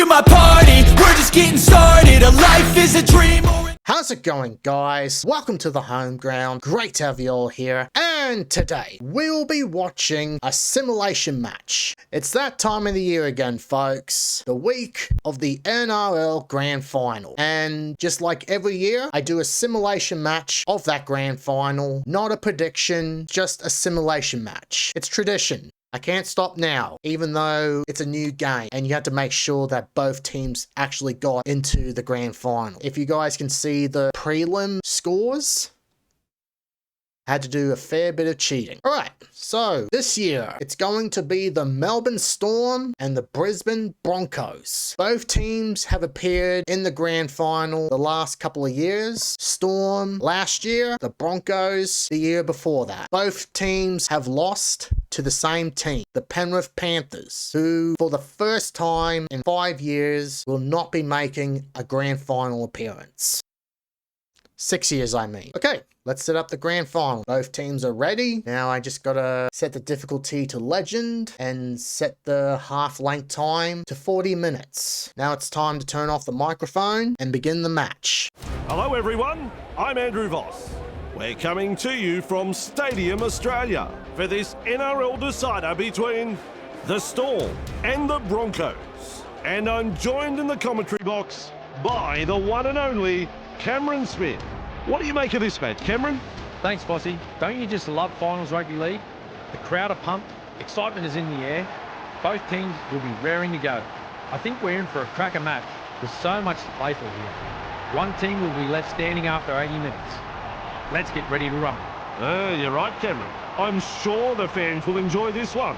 my party. We're just getting started. A life is a dream. How's it going, guys? Welcome to the home ground. Great to have you all here. And today, we'll be watching a simulation match. It's that time of the year again, folks. The week of the NRL Grand Final. And just like every year, I do a simulation match of that Grand Final. Not a prediction, just a simulation match. It's tradition. I can't stop now, even though it's a new game and you have to make sure that both teams actually got into the grand final. If you guys can see the prelim scores, I had to do a fair bit of cheating. Alright, so this year it's going to be the Melbourne Storm and the Brisbane Broncos. Both teams have appeared in the grand final the last couple of years. Storm last year, the Broncos the year before that. Both teams have lost to the same team, the Penrith Panthers, who for the first time in 5 years will not be making a grand final appearance. 6 years, I mean. Okay, let's set up the grand final. Both teams are ready. Now I just gotta set the difficulty to legend and set the half length time to 40 minutes. Now it's time to turn off the microphone and begin the match. Hello everyone, I'm Andrew Voss. We're coming to you from Stadium Australia for this NRL decider between the Storm and the Broncos. And I'm joined in the commentary box by the one and only Cameron Smith. What do you make of this match, Cameron? Thanks, Bossy. Don't you just love finals rugby league? The crowd are pumped, excitement is in the air. Both teams will be raring to go. I think we're in for a cracker match with so much to play for here. One team will be left standing after 80 minutes. Let's get ready to rumble. You're right, Cameron. I'm sure the fans will enjoy this one.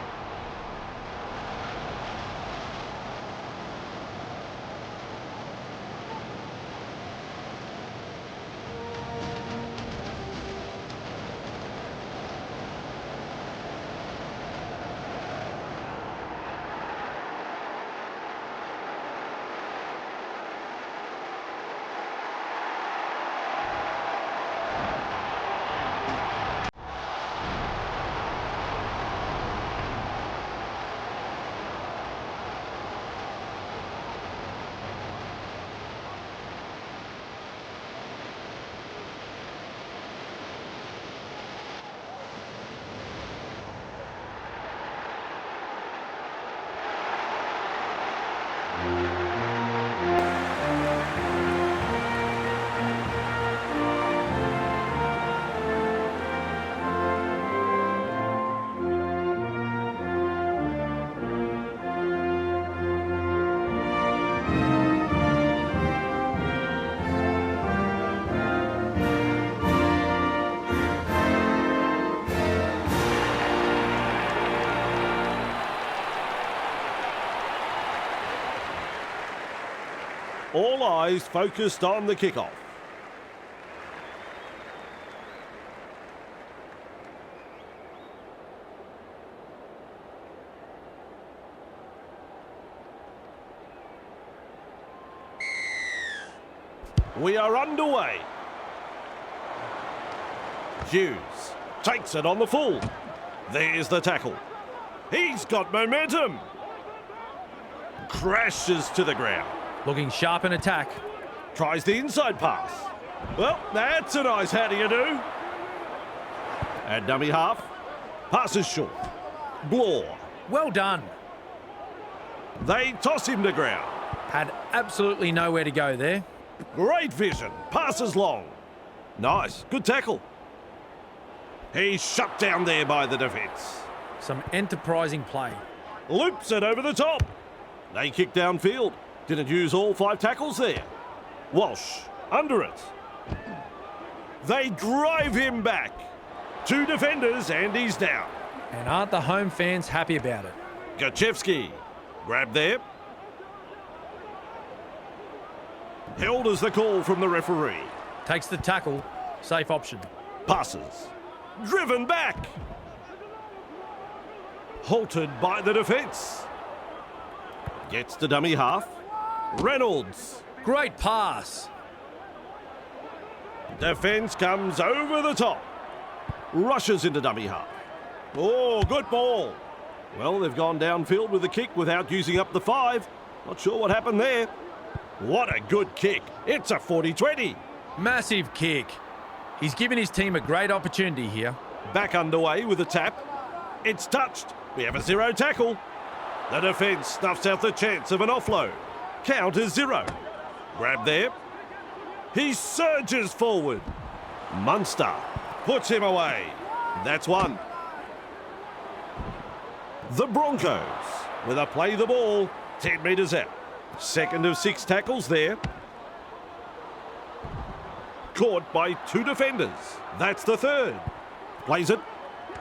All eyes focused on the kickoff. We are underway. Hughes takes it on the full. There's the tackle. He's got momentum. Crashes to the ground. Looking sharp in attack. Tries the inside pass. Well, that's a nice how do you do. And dummy half. Passes short. Blore. Well done. They toss him to ground. Had absolutely nowhere to go there. Great vision. Passes long. Nice. Good tackle. He's shut down there by the defence. Some enterprising play. Loops it over the top. They kick downfield. Didn't use all 5 tackles there. Walsh, under it. They drive him back. 2 defenders and he's down. And aren't the home fans happy about it? Gachevsky, grab there. Held as the call from the referee. Takes the tackle, safe option. Passes, driven back. Halted by the defence. Gets to dummy half. Reynolds. Great pass. Defence comes over the top. Rushes into dummy half. Oh, good ball. Well, they've gone downfield with the kick without using up the 5. Not sure what happened there. What a good kick. It's a 40-20. Massive kick. He's given his team a great opportunity here. Back underway with a tap. It's touched. We have a 0 tackle. The defence snuffs out the chance of an offload. Count is 0. Grab there. He surges forward. Munster puts him away. That's 1. The Broncos with a play the ball 10 metres out. Second of 6 tackles there. Caught by 2 defenders. That's the third. Plays it.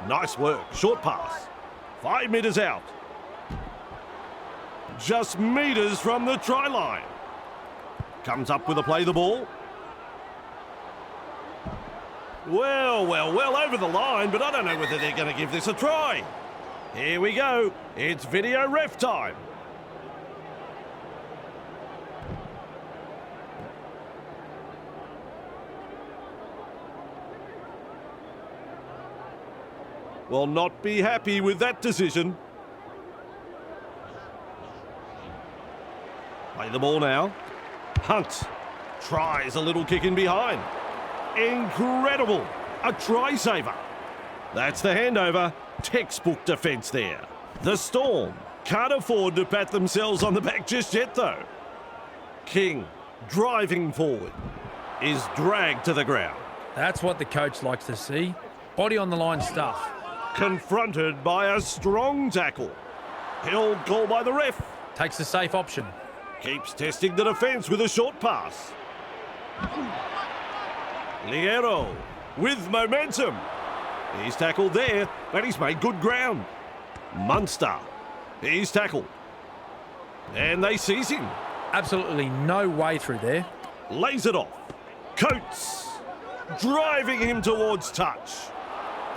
Nice work. Short pass. 5 metres out. Just metres from the try line. Comes up with a play the ball. Well, over the line, but I don't know whether they're going to give this a try. Here we go. It's video ref time. Will not be happy with that decision. Play the ball now. Hunt tries a little kick in behind. Incredible. A try saver. That's the handover. Textbook defence there. The Storm can't afford to pat themselves on the back just yet though. King, driving forward, is dragged to the ground. That's what the coach likes to see. Body on the line stuff. Confronted by a strong tackle. Held call by the ref. Takes the safe option. Keeps testing the defence with a short pass. Liero with momentum. He's tackled there, but he's made good ground. Munster, he's tackled. And they seize him. Absolutely no way through there. Lays it off. Coates, driving him towards touch.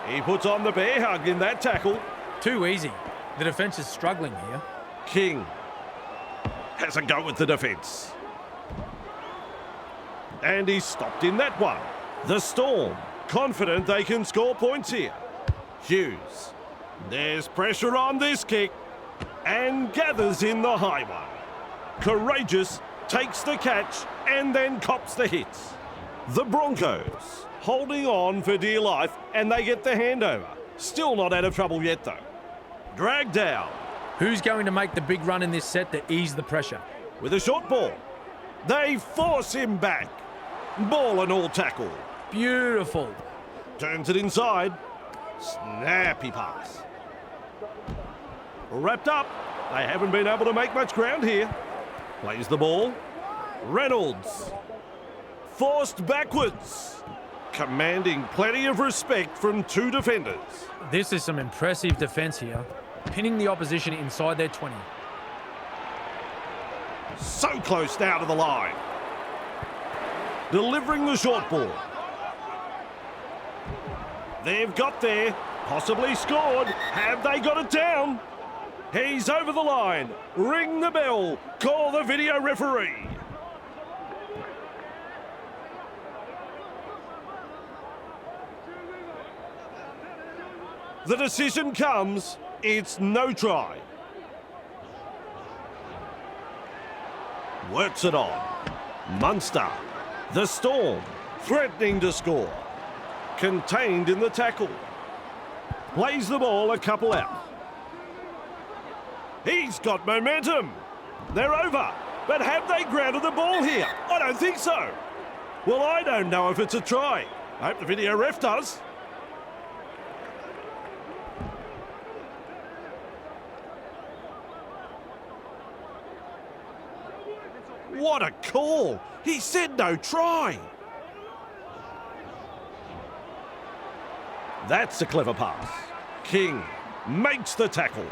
He puts on the bear hug in that tackle. Too easy. The defence is struggling here. King has a go at the defence. And he's stopped in that one. The Storm, confident they can score points here. Hughes, there's pressure on this kick and gathers in the high one. Courageous takes the catch and then cops the hits. The Broncos holding on for dear life and they get the handover. Still not out of trouble yet though. Dragged down. Who's going to make the big run in this set to ease the pressure? With a short ball. They force him back. Ball and all tackle. Beautiful. Turns it inside. Snappy pass. Wrapped up. They haven't been able to make much ground here. Plays the ball. Reynolds. Forced backwards. Commanding plenty of respect from 2 defenders. This is some impressive defence here. Pinning the opposition inside their 20. So close now to the line. Delivering the short ball. They've got there. Possibly scored. Have they got it down? He's over the line. Ring the bell. Call the video referee. The decision comes. It's no try. Works it on. Munster. The Storm. Threatening to score. Contained in the tackle. Plays the ball a couple out. He's got momentum. They're over. But have they grounded the ball here? I don't think so. Well, I don't know if it's a try. I hope the video ref does. What a call! He said no try. That's a clever pass. King makes the tackle.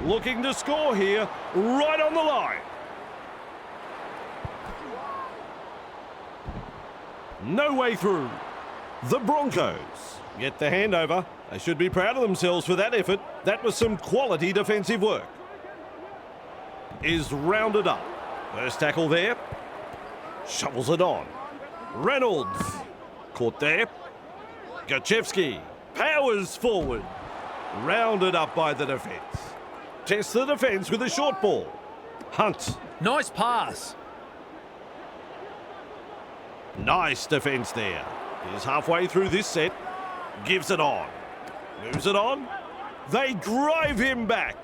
Looking to score here, right on the line. No way through. The Broncos get the handover. They should be proud of themselves for that effort. That was some quality defensive work. Is rounded up. First tackle there. Shovels it on. Reynolds. Caught there. Gachevsky powers forward. Rounded up by the defence. Tests the defence with a short ball. Hunt. Nice pass. Nice defence there. He's halfway through this set. Gives it on. Moves it on. They drive him back.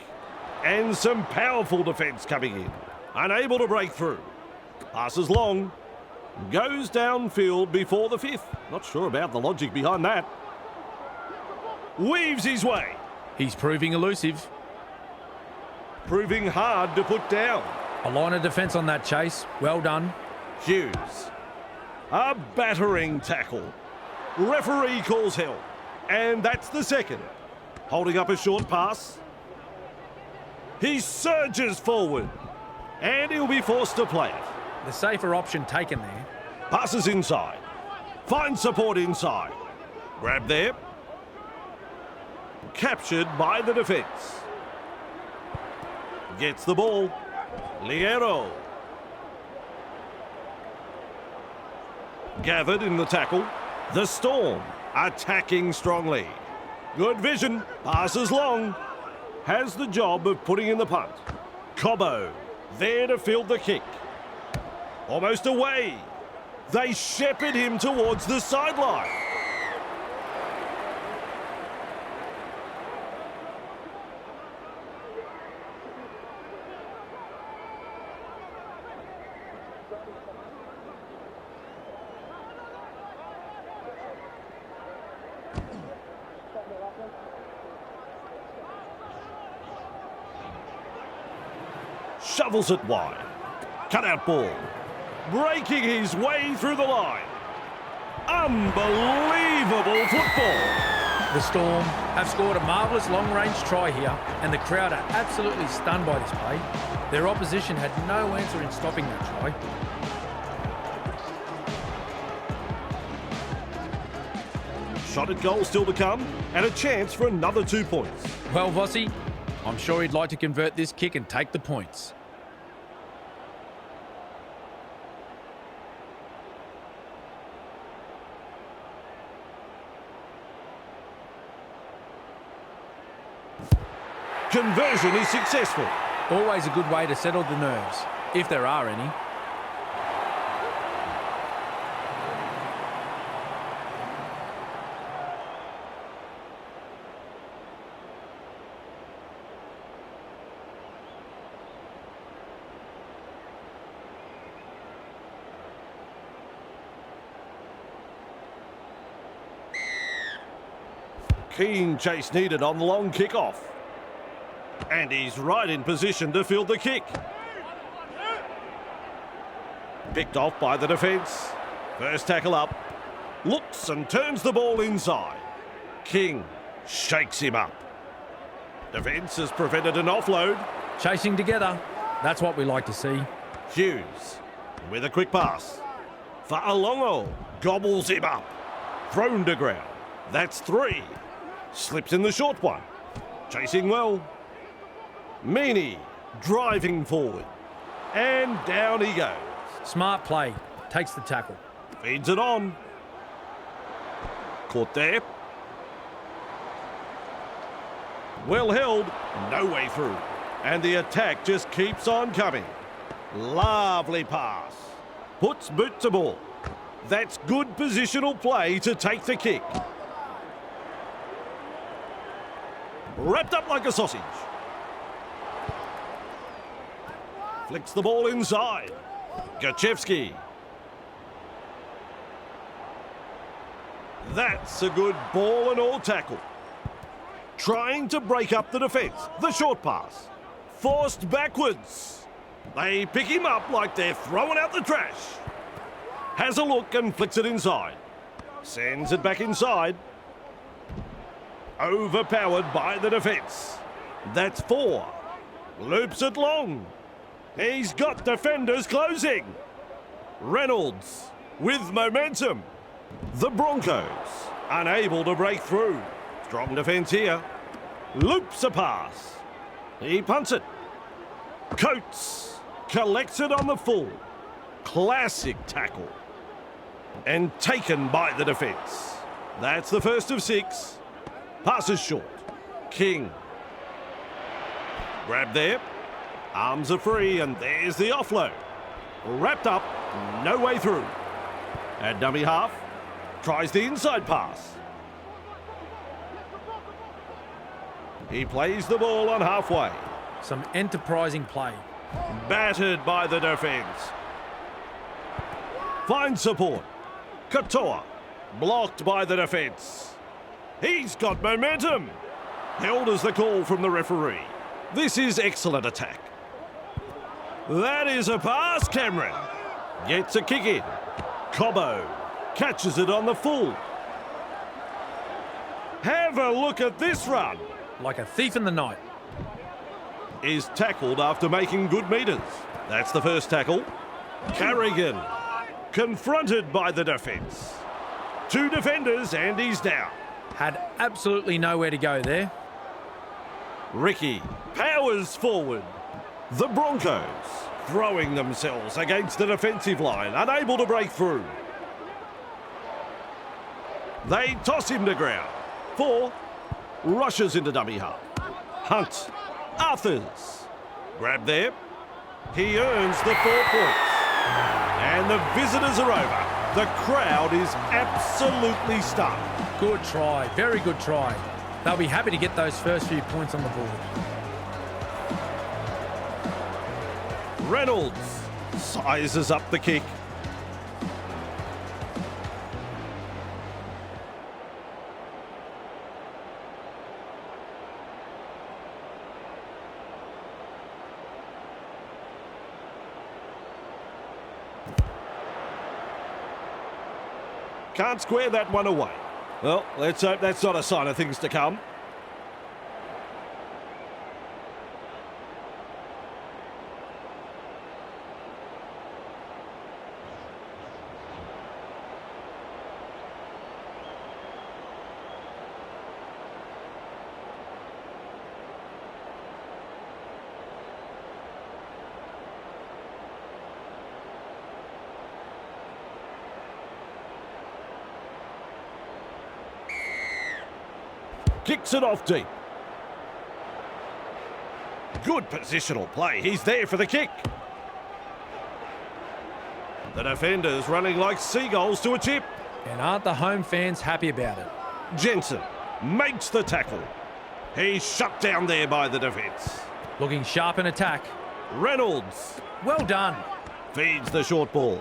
And some powerful defence coming in. Unable to break through. Passes long. Goes downfield before the fifth. Not sure about the logic behind that. Weaves his way. He's proving elusive. Proving hard to put down. A line of defence on that chase. Well done. Hughes. A battering tackle. Referee calls help. And that's the second. Holding up a short pass. He surges forward. And he'll be forced to play it. The safer option taken there. Passes inside. Finds support inside. Grab there. Captured by the defence. Gets the ball. Liero. Gathered in the tackle. The Storm attacking strongly. Good vision. Passes long. Has the job of putting in the punt. Cobbo there to field the kick. Almost away. They shepherd him towards the sideline. Shovels it wide. Cut out ball. Breaking his way through the line. Unbelievable football. The Storm have scored a marvellous long-range try here, and the crowd are absolutely stunned by this play. Their opposition had no answer in stopping that try. Shot at goal still to come, and a chance for another 2 points. Well, Vossi, I'm sure he'd like to convert this kick and take the points. Conversion is successful. Always a good way to settle the nerves, if there are any. Keen chase needed on the long kick-off. And he's right in position to field the kick. Picked off by the defence. First tackle up. Looks and turns the ball inside. King shakes him up. Defence has prevented an offload. Chasing together, that's what we like to see. Hughes with a quick pass. Fa'alongo gobbles him up. Thrown to ground. That's 3. Slips in the short one. Chasing well. Meany driving forward. And down he goes. Smart play. Takes the tackle. Feeds it on. Caught there. Well held. No way through. And the attack just keeps on coming. Lovely pass. Puts boot to ball. That's good positional play to take the kick. Wrapped up like a sausage. Flicks the ball inside. Gachevsky. That's a good ball and all tackle. Trying to break up the defence. The short pass. Forced backwards. They pick him up like they're throwing out the trash. Has a look and flicks it inside. Sends it back inside. Overpowered by the defence. That's 4. Loops it long. He's got defenders closing. Reynolds with momentum. The Broncos unable to break through. Strong defence here. Loops a pass. He punts it. Coates collects it on the full. Classic tackle. And taken by the defence. That's the first of 6. Passes short. King. Grab there. Arms are free, and there's the offload. Wrapped up, no way through. At dummy half, tries the inside pass. He plays the ball on halfway. Some enterprising play. Battered by the defence. Finds support. Katoa, blocked by the defence. He's got momentum. Held as the call from the referee. This is excellent attack. That is a pass, Cameron. Gets a kick in. Cobbo catches it on the full. Have a look at this run. Like a thief in the night. Is tackled after making good metres. That's the first tackle. Carrigan confronted by the defence. 2 defenders and he's down. Had absolutely nowhere to go there. Ricky powers forward. The Broncos throwing themselves against the defensive line, unable to break through. They toss him to ground. 4 rushes into dummy half. Hunt. Arthurs. Grab there. He earns the 4 points. And the visitors are over. The crowd is absolutely stunned. Good try. Very good try. They'll be happy to get those first few points on the board. Reynolds sizes up the kick. Can't square that one away. Well, let's hope that's not a sign of things to come. Kicks it off deep. Good positional play. He's there for the kick. The defenders running like seagulls to a chip. And aren't the home fans happy about it? Jensen makes the tackle. He's shut down there by the defence. Looking sharp in attack. Reynolds Well done. feeds the short ball.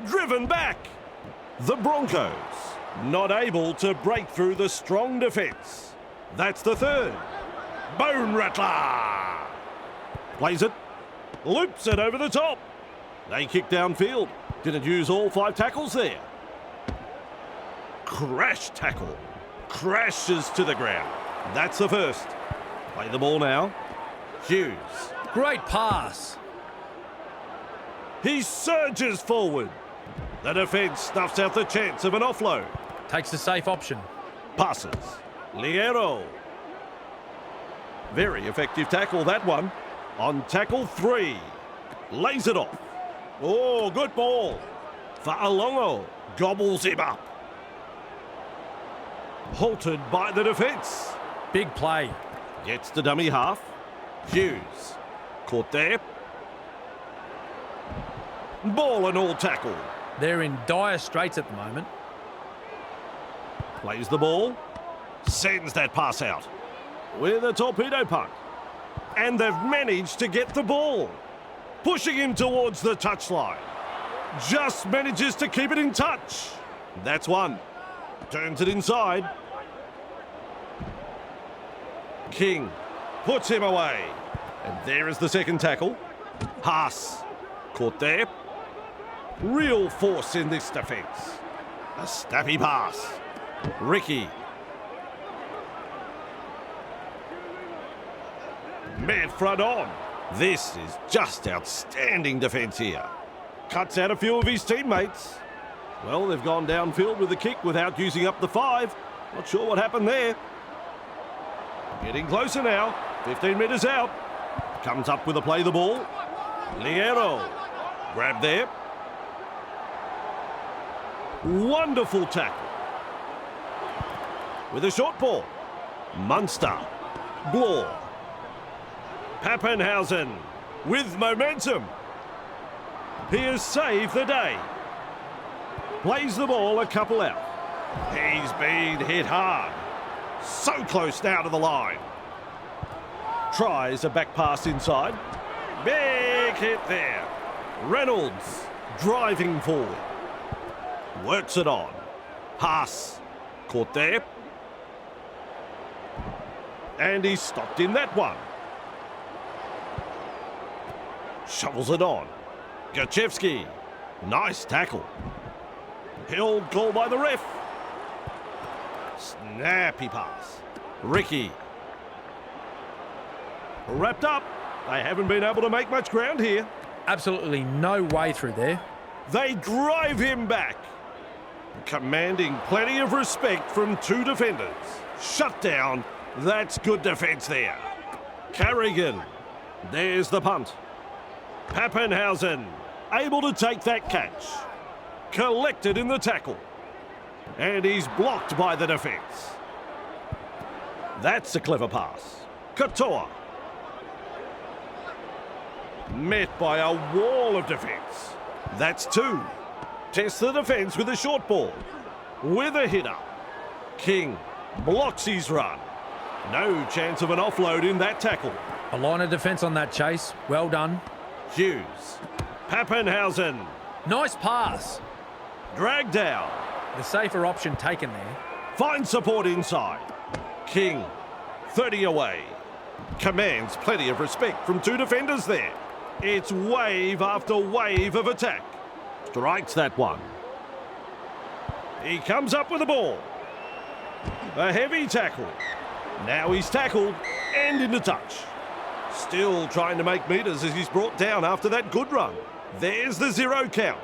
Driven back. The Broncos not able to break through the strong defence. That's the 3rd. Bone rattler. Plays it. Loops it over the top. They kick downfield. Didn't use all 5 tackles there. Crash tackle. Crashes to the ground. That's the first. Play the ball now. Hughes. Great pass. He surges forward. The defence snuffs out the chance of an offload. Takes the safe option. Passes. Liero. Very effective tackle, that one. On tackle 3. Lays it off. Oh, good ball. Fa'alongo gobbles him up. Halted by the defence. Big play. Gets to dummy half. Hughes. Caught there. Ball and all tackle. They're in dire straits at the moment. Plays the ball. Sends that pass out. With a torpedo punt. And they've managed to get the ball. Pushing him towards the touchline. Just manages to keep it in touch. That's 1. Turns it inside. King puts him away. And there is the second tackle. Haas. Caught there. Real force in this defence. A snappy pass. Ricky. Met front on. This is just outstanding defence here. Cuts out a few of his teammates. Well, they've gone downfield with the kick without using up the 5. Not sure what happened there. Getting closer now. 15 metres out. Comes up with a play the ball. Liero. Grab there. Wonderful tackle. With a short ball. Munster. Blore. Pappenhausen with momentum. He has saved the day. Plays the ball a couple out. He's been hit hard. So close now to the line. Tries a back pass inside. Big hit there. Reynolds driving forward. Works it on. Pass. Caught there. And he's stopped in that one. Shovels it on. Gachevsky. Nice tackle. Held goal by the ref. Snappy pass. Ricky. Wrapped up. They haven't been able to make much ground here. Absolutely no way through there. They drive him back. Commanding plenty of respect from two defenders. Shut down. That's good defence there. Carrigan. There's the punt. Pappenhausen able to take that catch. Collected in the tackle. And he's blocked by the defence. That's a clever pass. Katoa. Met by a wall of defence. That's two. Tests the defence with a short ball. With a hitter. King blocks his run. No chance of an offload in that tackle. A line of defence on that chase. Well done. Hughes. Pappenhausen. Nice pass. Dragged down. The safer option taken there. Finds support inside. King. 30 away. Commands plenty of respect from two defenders there. It's wave after wave of attack. Strikes that one. He comes up with the ball. A heavy tackle. Now he's tackled and into touch. Still trying to make metres as he's brought down after that good run. There's the 0 count.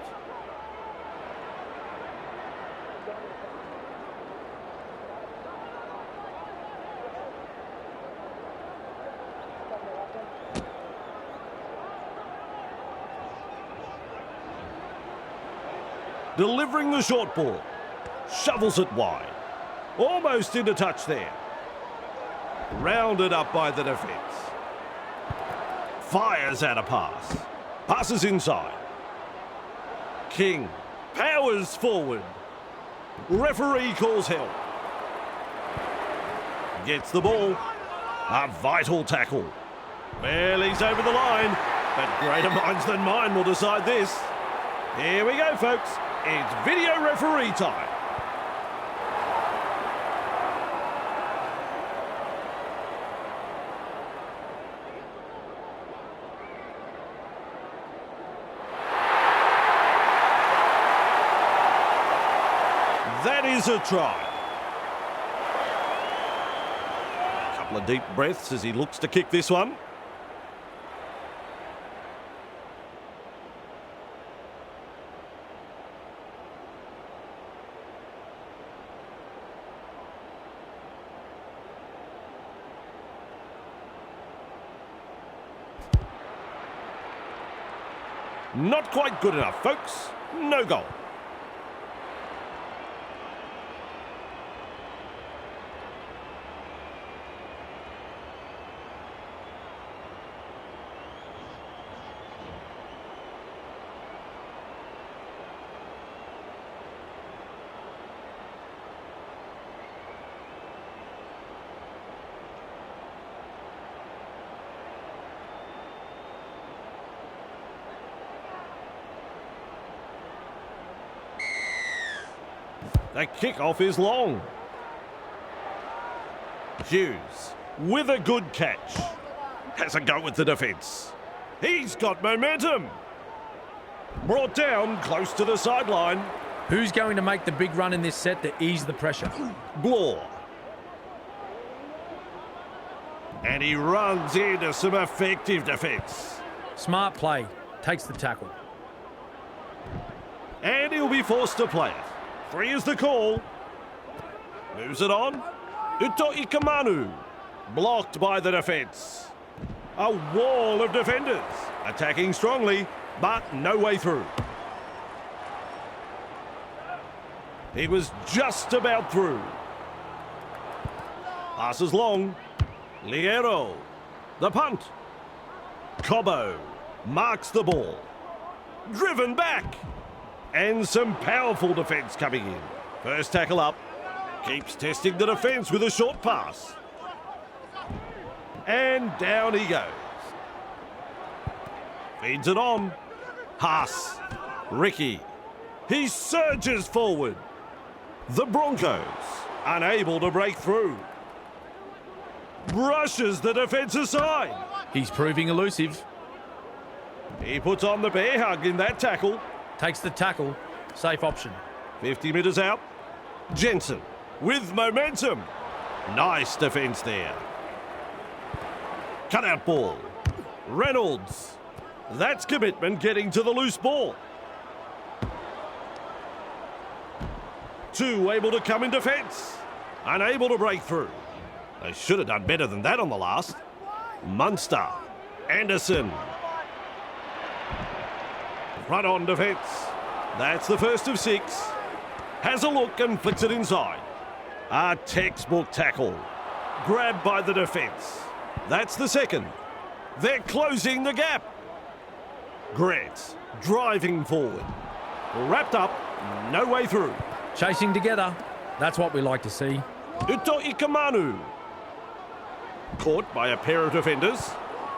Delivering the short ball. Shovels it wide. Almost into touch there. Rounded up by the defence. Fires out a pass. Passes inside. King powers forward. Referee calls help. Gets the ball. A vital tackle. Well, he's over the line, but greater minds than mine will decide this. Here we go, folks. It's video referee time. That is a try. A couple of deep breaths as he looks to kick this one. Not quite good enough, folks. No goal. The kickoff is long. Hughes with a good catch. Has a go with the defence. He's got momentum. Brought down close to the sideline. Who's going to make the big run in this set to ease the pressure? Blore. And he runs into some effective defence. Smart play. Takes the tackle. And he'll be forced to play it. 3 is the call. Moves it on. Uto Ikamanu. Blocked by the defence. A wall of defenders. Attacking strongly, but no way through. He was just about through. Passes long. Liero. The punt. Cobbo marks the ball. Driven back. And some powerful defence coming in. First tackle up. Keeps testing the defence with a short pass. And down he goes. Feeds it on. Haas. Ricky. He surges forward. The Broncos unable to break through. Brushes the defence aside. He's proving elusive. He puts on the bear hug in that tackle. Takes the tackle. Safe option. 50 metres out. Jensen with momentum. Nice defence there. Cutout ball. Reynolds. That's commitment getting to the loose ball. Two able to come in defence. Unable to break through. They should have done better than that on the last. Munster. Anderson. Front on defence. That's the first of 6. Has a look and flicks it inside. A textbook tackle. Grabbed by the defence. That's the second. They're closing the gap. Grant driving forward. Wrapped up. No way through. Chasing together. That's what we like to see. Uto Ikamanu. Caught by a pair of defenders.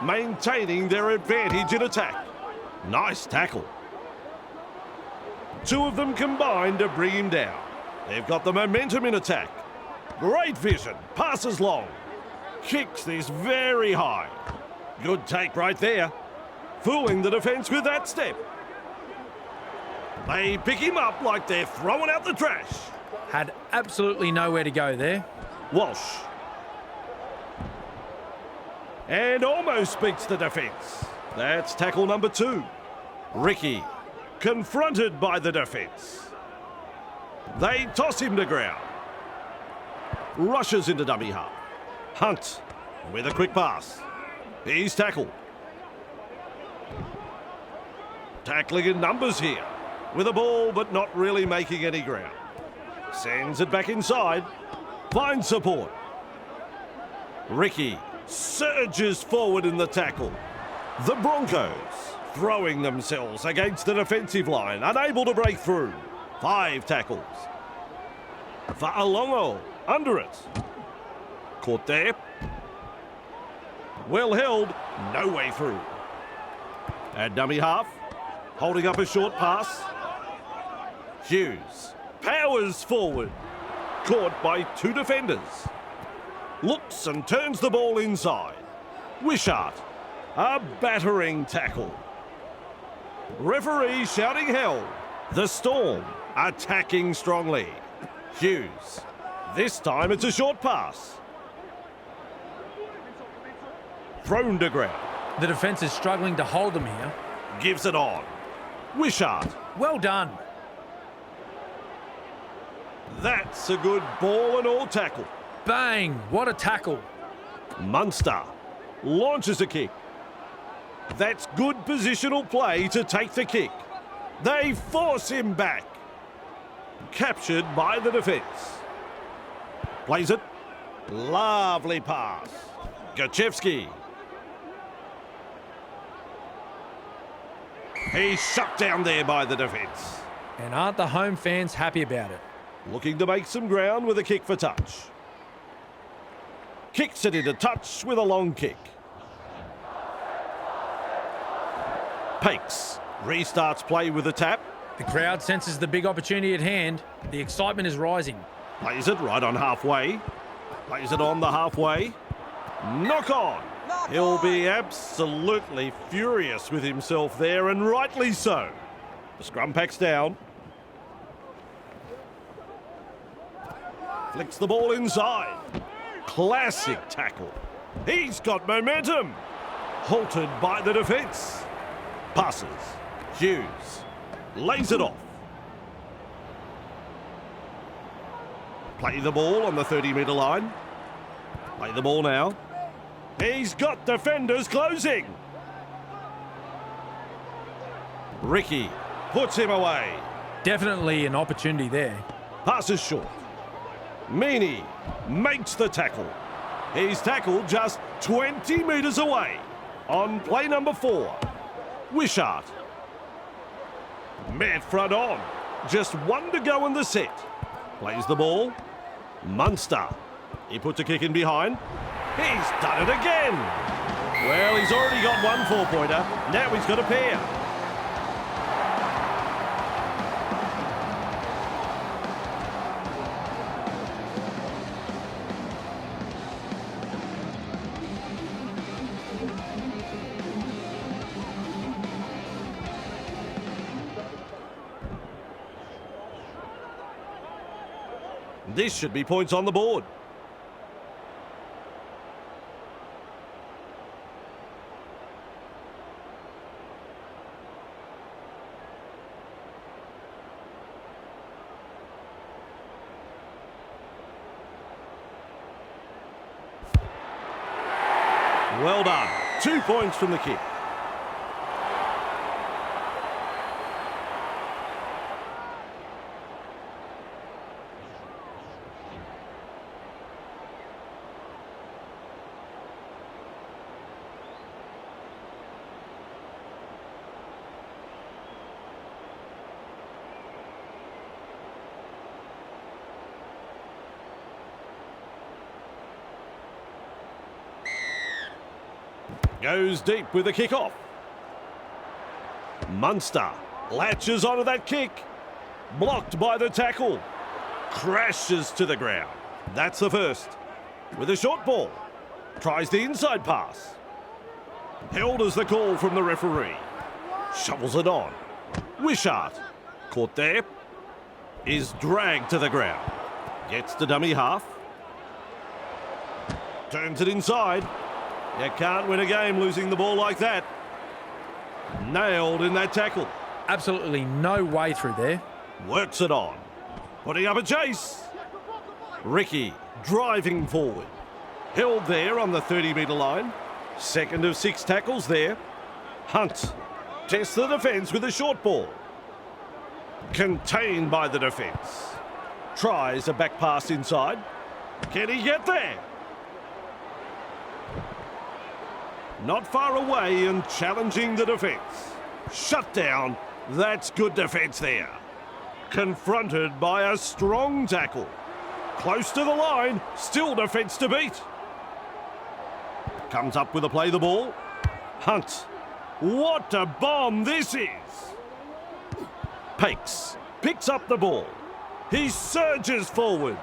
Maintaining their advantage in attack. Nice tackle. Two of them combined to bring him down. They've got the momentum in attack. Great vision. Passes long. Kicks this very high. Good take right there. Fooling the defence with that step. They pick him up like they're throwing out the trash. Had absolutely nowhere to go there. Walsh. And almost beats the defence. That's tackle number 2. Ricky. Confronted by the defence. They toss him to ground. Rushes into dummy half. Hunt with a quick pass. He's tackled. Tackling in numbers here. With a ball but not really making any ground. Sends it back inside. Finds support. Ricky surges forward in the tackle. The Broncos throwing themselves against the defensive line, unable to break through. 5 tackles. Fa'alongo under it. Caught there. Well held, no way through. At dummy half, holding up a short pass. Hughes powers forward. Caught by 2 defenders. Looks and turns the ball inside. Wishart, a battering tackle. Referee shouting hell. The Storm attacking strongly. Hughes. This time it's a short pass. Thrown to ground. The defence is struggling to hold them here. Gives it on. Wishart. Well done. That's a good ball and all tackle. Bang! What a tackle. Munster launches a kick. That's good positional play to take the kick. They force him back. Captured by the defence. Plays it. Lovely pass. Gachevsky. He's shut down there by the defence. And aren't the home fans happy about it? Looking to make some ground with a kick for touch. Kicks it into touch with a long kick. Pakes restarts play with a tap. The crowd senses the big opportunity at hand. The excitement is rising. Plays it right on halfway. Plays it on the halfway. Knock on. He'll be absolutely furious with himself there, and rightly so. The scrum packs down. Flicks the ball inside. Classic tackle. He's got momentum. Halted by the defence. Passes. Hughes. Lays it off. Play the ball on the 30-metre line. Play the ball now. He's got defenders closing. Ricky puts him away. Definitely an opportunity there. Passes short. Meaney makes the tackle. He's tackled just 20 metres away. On play number 4, Wishart. Met front on. Just one to go in the set. Plays the ball. Munster. He puts a kick in behind. He's done it again. Well, he's already got one 4-pointer. Now he's got a pair. This should be points on the board. Well done. 2 points from the kick. Goes deep with the kick-off. Munster latches onto that kick. Blocked by the tackle. Crashes to the ground. That's the first. With a short ball. Tries the inside pass. Held as the call from the referee. Shovels it on. Wishart. Caught there. Is dragged to the ground. Gets the dummy half. Turns it inside. You can't win a game losing the ball like that. Nailed in that tackle. Absolutely no way through there. Works it on. Putting up a chase. Ricky driving forward. Held there on the 30-metre line. Second of 6 tackles there. Hunt tests the defence with a short ball. Contained by the defence. Tries a back pass inside. Can he get there? Not far away and challenging the defence. Shut down. That's good defence there. Confronted by a strong tackle. Close to the line. Still defence to beat. Comes up with a play the ball. Hunt. What a bomb this is. Pakes. Picks up the ball. He surges forward.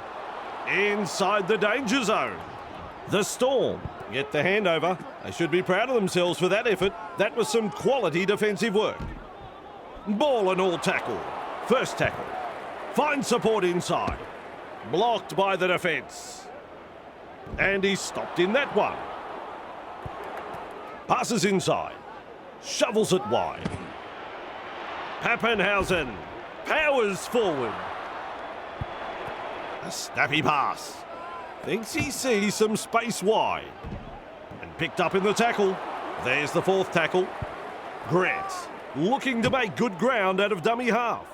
Inside the danger zone. The Storm get the handover. They should be proud of themselves for that effort. That was some quality defensive work. Ball and all tackle. First tackle. Finds support inside. Blocked by the defence. And he's stopped in that one. Passes inside. Shovels it wide. Pappenhausen powers forward. A snappy pass. Thinks he sees some space wide. And picked up in the tackle. There's the 4th tackle. Grant looking to make good ground out of dummy half.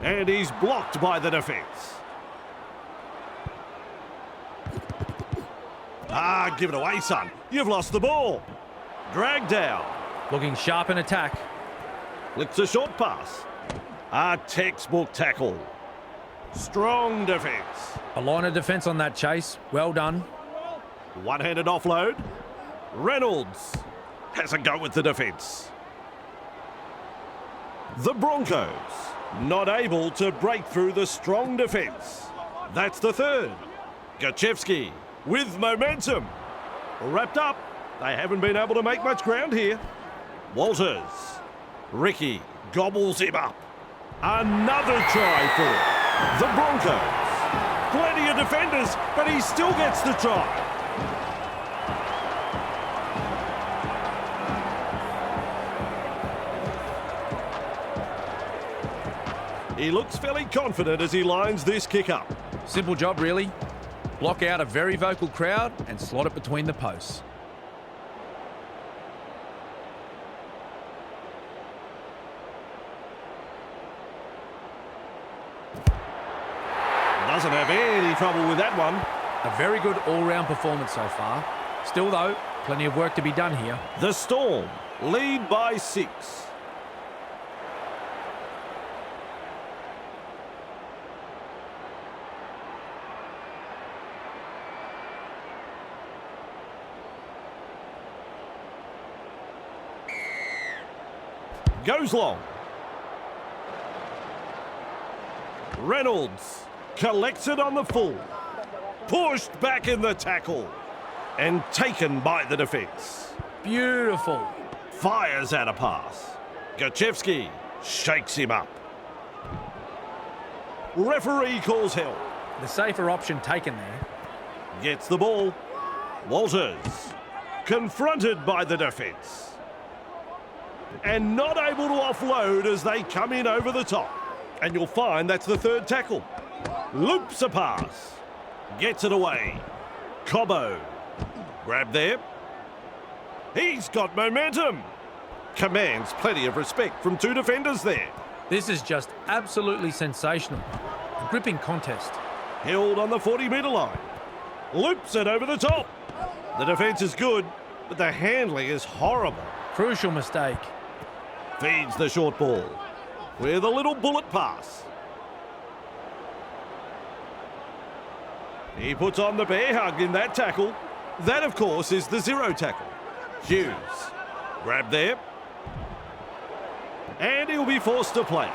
And he's blocked by the defence. Give it away, son. You've lost the ball. Dragged down. Looking sharp in attack. Flicks a short pass. A textbook tackle. Strong defence. A line of defence on that chase. Well done. One-handed offload. Reynolds has a go at the defence. The Broncos not able to break through the strong defence. That's the 3rd. Gachevsky with momentum. Wrapped up. They haven't been able to make much ground here. Walters. Ricky gobbles him up. Another try for the Broncos. Plenty of defenders, but he still gets the try. He looks fairly confident as he lines this kick up. Simple job, really. Block out a very vocal crowd and slot it between the posts. Doesn't have any trouble with that one. A very good all-round performance so far. Still, though, Plenty of work to be done here. The Storm lead by 6. Goes long. Reynolds collects it on the full. Pushed back in the tackle. And taken by the defence. Beautiful. Fires out a pass. Gachevsky shakes him up. Referee calls help. The safer option taken there. Gets the ball. Walters. Confronted by the defence. And not able to offload as they come in over the top. And you'll find that's the third tackle. Loops a pass. Gets it away. Cobbo. Grab there. He's got momentum. Commands plenty of respect from 2 defenders there. This is just absolutely sensational. A gripping contest. Held on the 40-metre line. Loops it over the top. The defence is good, but the handling is horrible. Crucial mistake. Feeds the short ball with a little bullet pass. He puts on the bear hug in that tackle. That, of course, is the 0 tackle. Hughes. Grab there. And he'll be forced to play.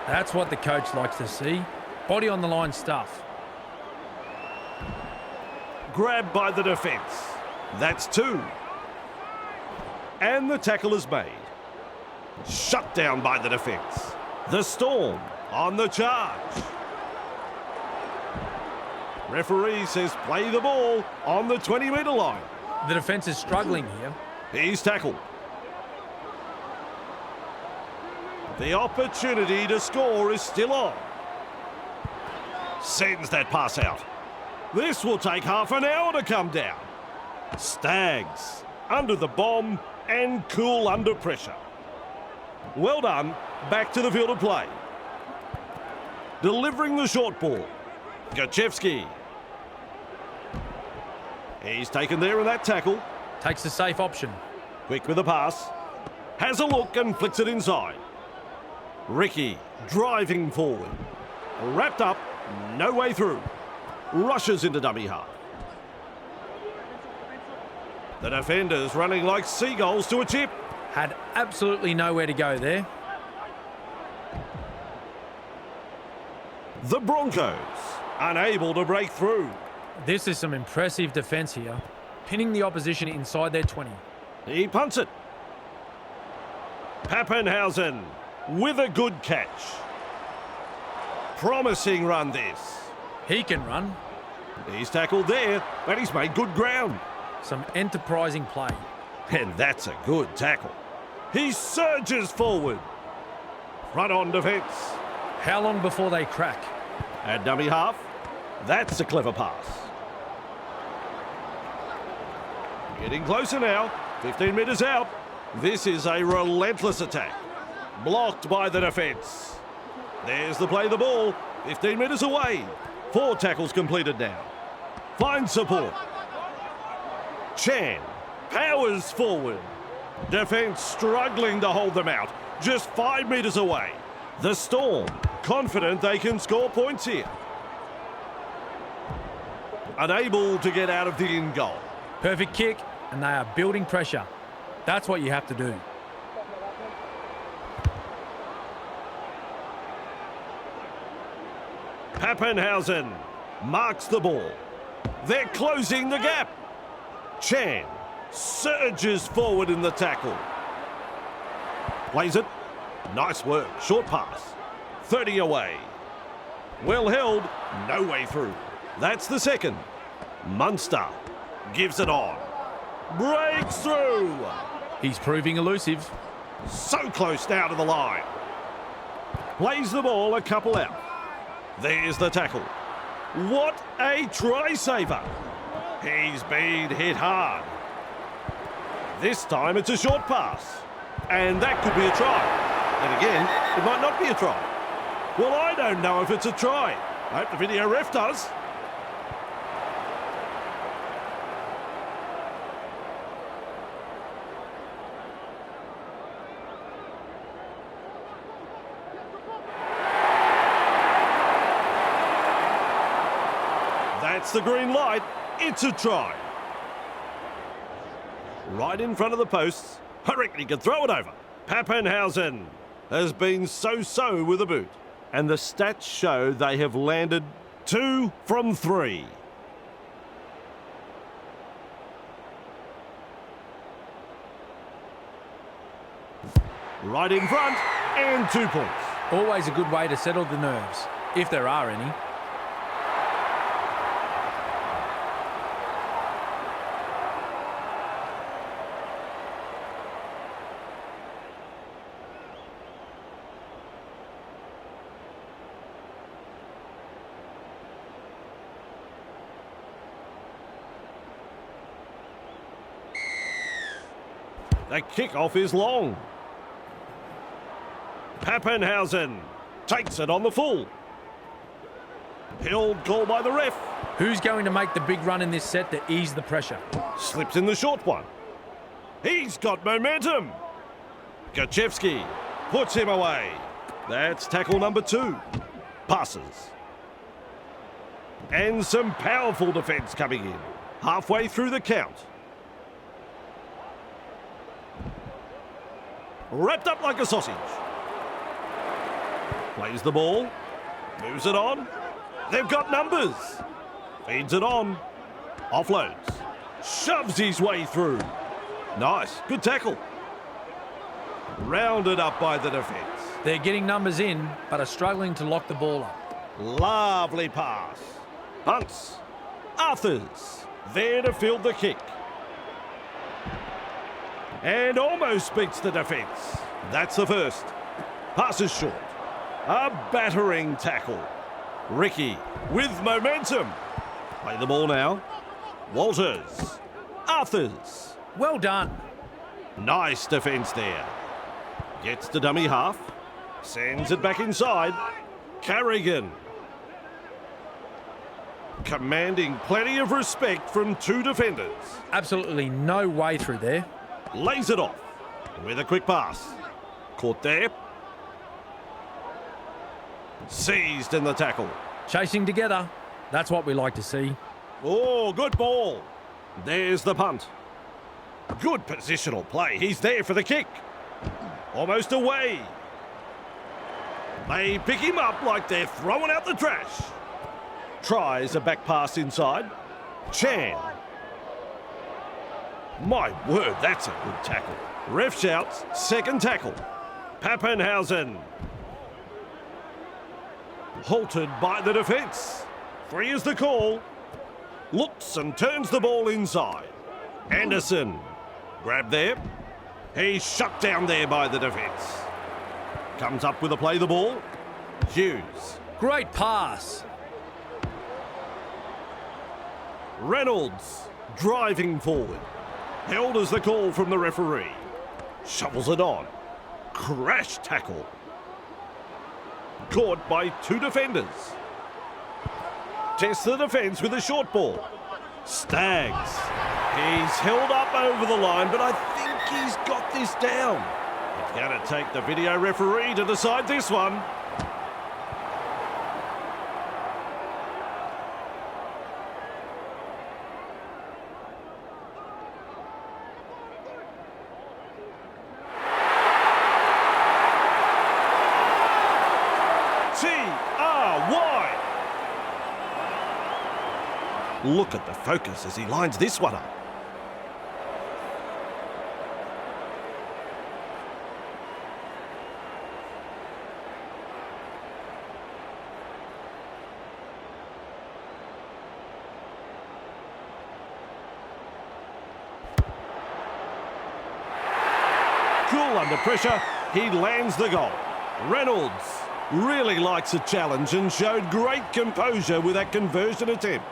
That's what the coach likes to see. Body on the line stuff. Grabbed by the defence. That's 2. And the tackle is made. Shut down by the defence. The Storm on the charge. Referee says play the ball on the 20-metre line. The defence is struggling here. He's tackled. The opportunity to score is still on. Sends that pass out. This will take half an hour to come down. Stags under the bomb and cool under pressure. Well done. Back to the field of play. Delivering the short ball. Gachevsky. He's taken there in that tackle. Takes the safe option. Quick with the pass. Has a look and flicks it inside. Ricky driving forward. Wrapped up. No way through. Rushes into dummy half. The defenders running like seagulls to a chip. Had absolutely nowhere to go there. The Broncos unable to break through. This is some impressive defence here. Pinning the opposition inside their 20. He punts it. Pappenhausen with a good catch. Promising run this. He can run. He's tackled there, but he's made good ground. Some enterprising play. And that's a good tackle. He surges forward. Front on defence. How long before they crack? At dummy half. That's a clever pass. Getting closer now. 15 metres out. This is a relentless attack. Blocked by the defence. There's the play the ball. 15 metres away. 4 tackles completed now. Finds support. Chan powers forward. Defence struggling to hold them out. Just 5 metres away. The Storm confident they can score points here. Unable to get out of the in goal. Perfect kick, and they are building pressure. That's what you have to do. Pappenhausen marks the ball. They're closing the gap. Chan surges forward in the tackle. Plays it. Nice work. Short pass. 30 away. Well held. No way through. That's the second. Munster gives it on. Breaks through. He's proving elusive. So close now to the line. Plays the ball a couple out. There's the tackle. What a try saver. He's been hit hard. This time it's a short pass. And that could be a try. And again, it might not be a try. Well, I don't know if it's a try. I hope the video ref does. gets the green light. It's a try. Right in front of the posts. I reckon he could throw it over. Pappenhausen has been so-so with a boot. And the stats show they have landed 2 from 3. Right in front and 2 points. Always a good way to settle the nerves, if there are any. The kickoff is long. Pappenhausen takes it on the full. Held call by the ref. Who's going to make the big run in this set to ease the pressure? Slips in the short one. He's got momentum. Gachevsky puts him away. That's tackle number 2. Passes. And some powerful defence coming in. Halfway through the count. Wrapped up like a sausage. Plays the ball. Moves it on. They've got numbers. Feeds it on. Offloads. Shoves his way through. Nice. Good tackle. Rounded up by the defence. They're getting numbers in, but are struggling to lock the ball up. Lovely pass. Hunts. Arthurs. There to field the kick. And almost beats the defence. That's the first. Passes short. A battering tackle. Ricky with momentum. Play the ball now. Walters. Arthurs. Well done. Nice defence there. Gets to dummy half. Sends it back inside. Carrigan. Commanding plenty of respect from 2 defenders. Absolutely no way through there. Lays it off with a quick pass. Caught there. Seized in the tackle. Chasing together. That's what we like to see. Oh, good ball. There's the punt. Good positional play. He's there for the kick. Almost away. They pick him up like they're throwing out the trash. Tries a back pass inside. Chan. My word, that's a good tackle. Ref shouts, second tackle. Pappenhausen. Halted by the defence. 3 is the call. Looks and turns the ball inside. Anderson. Grab there. He's shut down there by the defence. Comes up with a play the ball. Hughes. Great pass. Reynolds. Driving forward. Held as the call from the referee. Shovels it on. Crash tackle. Caught by 2 defenders. Tests the defence with a short ball. Staggs. He's held up over the line, but I think he's got this down. It's going to take the video referee to decide this one. T-R-Y. Look at the focus as he lines this one up. Cool under pressure, he lands the goal. Reynolds really likes a challenge and showed great composure with that conversion attempt.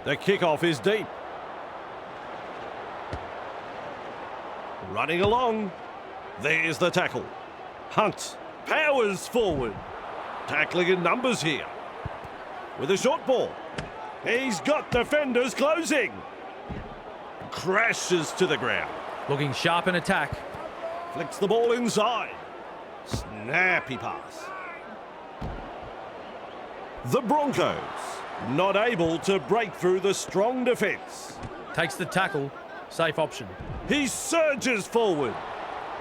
The kickoff is deep. Running along. There's the tackle. Hunt powers forward. Tackling in numbers here. With a short ball. He's got defenders closing. Crashes to the ground. Looking sharp in attack. Flicks the ball inside. Snappy pass. The Broncos not able to break through the strong defence. Takes the tackle. Safe option. He surges forward.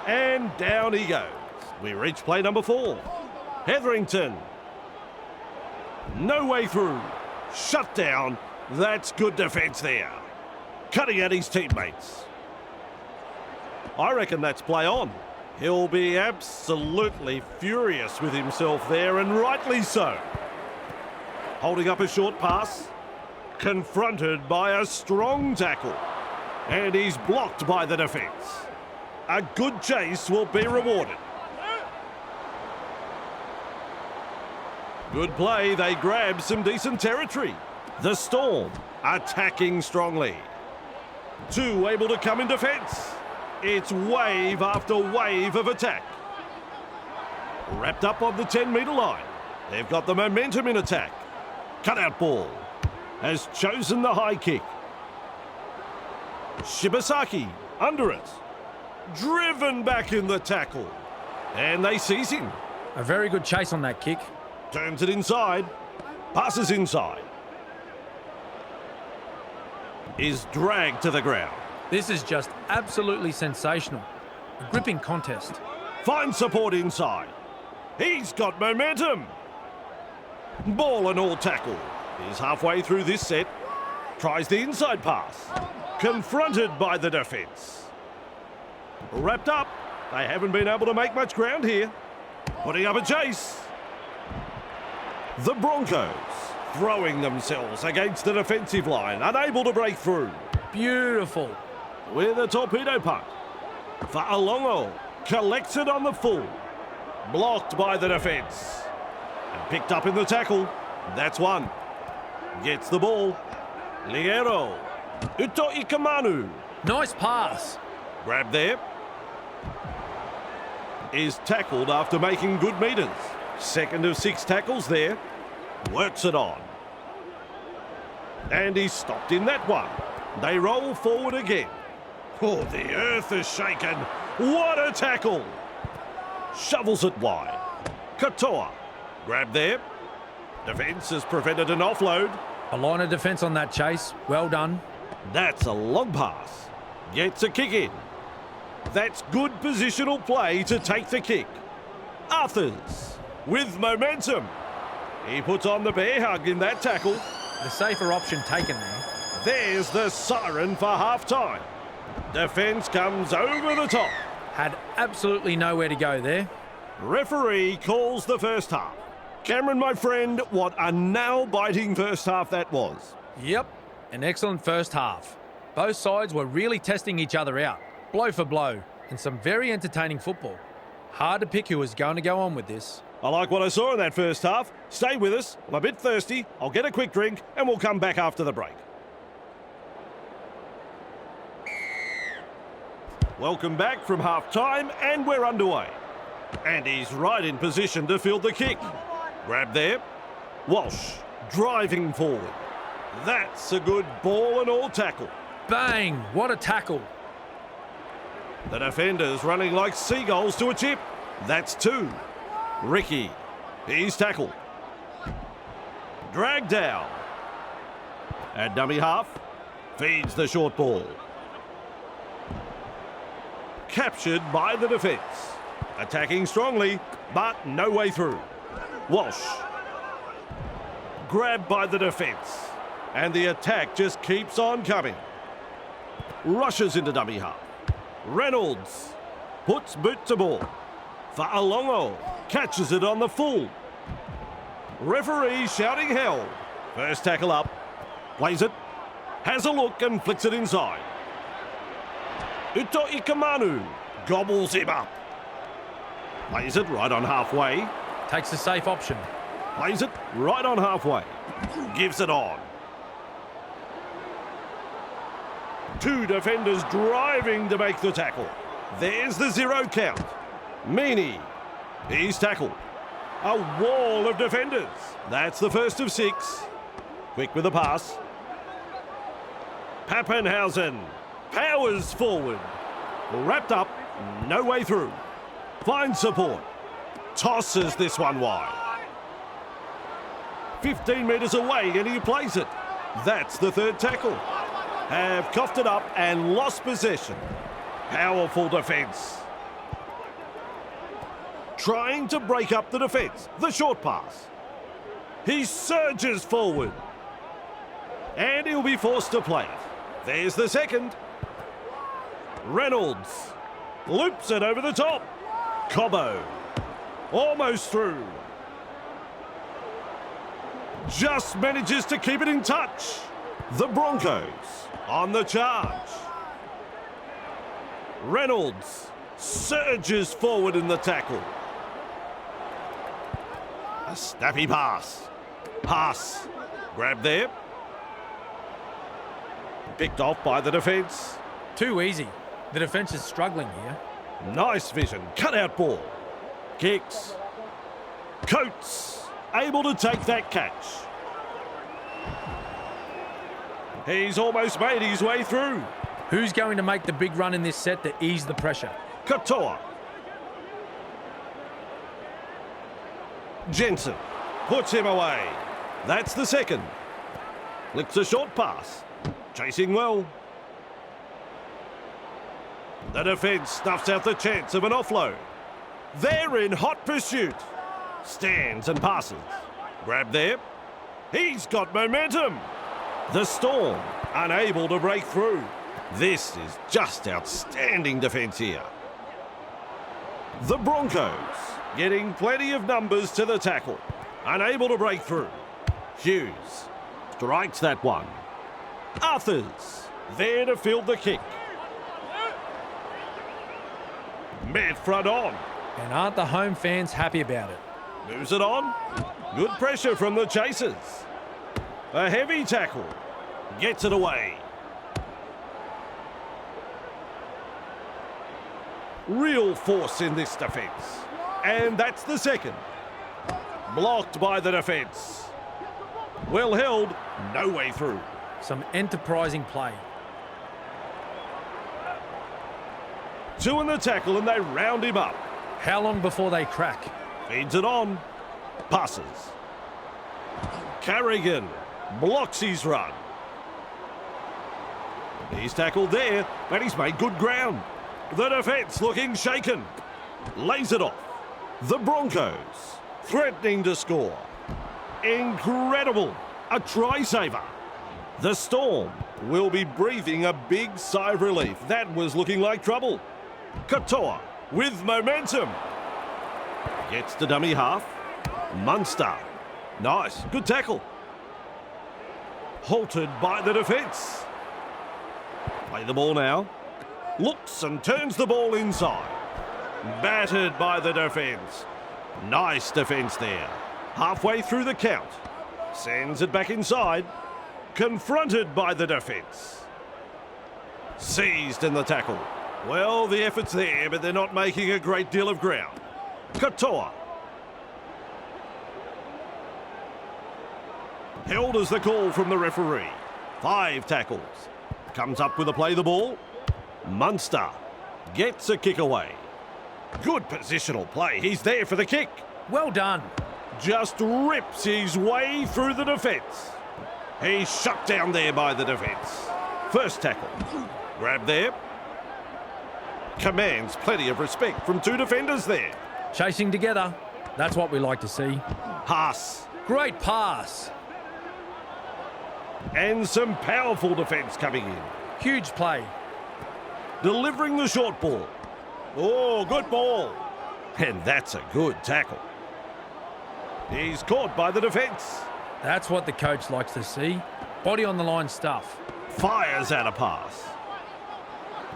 And down he goes. We reach play number 4. Hetherington. No way through. Shut down. That's good defence there. Cutting at his teammates. I reckon that's play on. He'll be absolutely furious with himself there, and rightly so. Holding up a short pass. Confronted by a strong tackle. And he's blocked by the defence. A good chase will be rewarded. Good play, they grab some decent territory. The Storm attacking strongly. 2 able to come in defence. It's wave after wave of attack. Wrapped up on the 10-metre line. They've got the momentum in attack. Cutout ball. Has chosen the high kick. Shibasaki under it. Driven back in the tackle. And they seize him. A very good chase on that kick. Turns it inside. Passes inside. Is dragged to the ground. This is just absolutely sensational. A gripping contest. Finds support inside. He's got momentum. Ball and all tackle. He's halfway through this set. Tries the inside pass. Confronted by the defence. Wrapped up. They haven't been able to make much ground here. Putting up a chase. The Broncos throwing themselves against the defensive line, unable to break through. Beautiful. With a torpedo punt. Fa'alongo collects it on the full. Blocked by the defence. And picked up in the tackle. That's one. Gets the ball. Ligero. Uto Ikamanu. Nice pass. Grab there. Is tackled after making good metres. Second of 6 tackles there. Works it on. And he's stopped in that one. They roll forward again. Oh, the earth is shaken. What a tackle. Shovels it wide. Katoa. Grab there. Defence has prevented an offload. A line of defence on that chase. Well done. That's a long pass. Gets a kick in. That's good positional play to take the kick. Arthurs with momentum. He puts on the bear hug in that tackle. The safer option taken there. There's the siren for half-time. Defence comes over the top. Had absolutely nowhere to go there. Referee calls the first half. Cameron, my friend, what a nail-biting first half that was. Yep, an excellent first half. Both sides were really testing each other out, blow for blow, and some very entertaining football. Hard to pick who was going to go on with this. I like what I saw in that first half. Stay with us. I'm a bit thirsty. I'll get a quick drink and we'll come back after the break. Welcome back from half-time and we're underway. And he's right in position to field the kick. Grab there. Walsh driving forward. That's a good ball and all tackle. Bang! What a tackle. The defenders running like seagulls to a chip. That's 2. Ricky. He's tackled. Dragged down. At dummy half. Feeds the short ball. Captured by the defence. Attacking strongly, but no way through. Walsh. Grabbed by the defence. And the attack just keeps on coming. Rushes into dummy half. Reynolds puts boot to ball. Fa'alongo catches it on the full. Referee shouting hell. First tackle up. Plays it. Has a look and flicks it inside. Uto Ikamanu gobbles him up. Plays it right on halfway. Takes the safe option. Plays it right on halfway. Gives it on. 2 defenders driving to make the tackle. There's the 0 count. Meany. He's tackled. A wall of defenders. That's the first of 6. Quick with the pass. Pappenhausen powers forward. Wrapped up, no way through. Finds support. Tosses this one wide. 15 metres away and he plays it. That's the third tackle. Have coughed it up and lost possession. Powerful defence. Trying to break up the defence. The short pass. He surges forward. And he'll be forced to play it. There's the second. Reynolds loops it over the top. Cobbo almost through. Just manages to keep it in touch. The Broncos on the charge. Reynolds surges forward in the tackle. A snappy pass. Pass. Grab there. Picked off by the defence. Too easy. The defence is struggling here. Nice vision. Cut out ball. Kicks. Coates able to take that catch. He's almost made his way through. Who's going to make the big run in this set to ease the pressure? Katoa. Jensen puts him away. That's the second. Flicks a short pass. Chasing well. The defence snuffs out the chance of an offload. They're in hot pursuit. Stands and passes. Grab there. He's got momentum. The Storm unable to break through. This is just outstanding defence here. The Broncos getting plenty of numbers to the tackle. Unable to break through. Hughes strikes that one. Arthurs there to field the kick. Met front on. And aren't the home fans happy about it? Moves it on. Good pressure from the chasers. A heavy tackle. Gets it away. Real force in this defence. And that's the second. Blocked by the defence. Well held. No way through. Some enterprising play. 2 in the tackle and they round him up. How long before they crack? Feeds it on. Passes. Carrigan blocks his run. He's tackled there, but he's made good ground. The defence looking shaken. Lays it off. The Broncos threatening to score. Incredible. A try saver. The Storm will be breathing a big sigh of relief. That was looking like trouble. Katoa with momentum. Gets to dummy half. Munster. Nice. Good tackle. Halted by the defence. Play the ball now. Looks and turns the ball inside. Battered by the defence. Nice defence there. Halfway through the count. Sends it back inside. Confronted by the defence. Seized in the tackle. Well, the effort's there, but they're not making a great deal of ground. Katoa. Held as the call from the referee. 5 tackles. Comes up with a play the ball. Munster gets a kick away. Good positional play. He's there for the kick. Well done. Just rips his way through the defence. He's shut down there by the defence. First tackle. Grab there. Commands plenty of respect from 2 defenders there. Chasing together. That's what we like to see. Pass. Great pass. And some powerful defence coming in. Huge play. Delivering the short ball. Oh, good ball. And that's a good tackle. He's caught by the defence. That's what the coach likes to see. Body on the line stuff. Fires out a pass.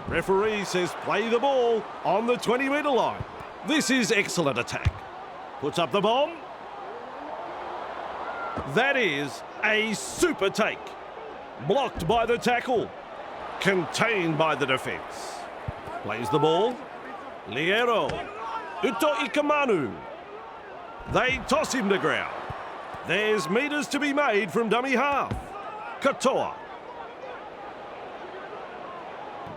Referee says play the ball on the 20-metre line. This is excellent attack. Puts up the bomb. That is a super take. Blocked by the tackle. Contained by the defence. Plays the ball. Liero. Uto Ikamanu. They toss him to ground. There's metres to be made from dummy half. Katoa.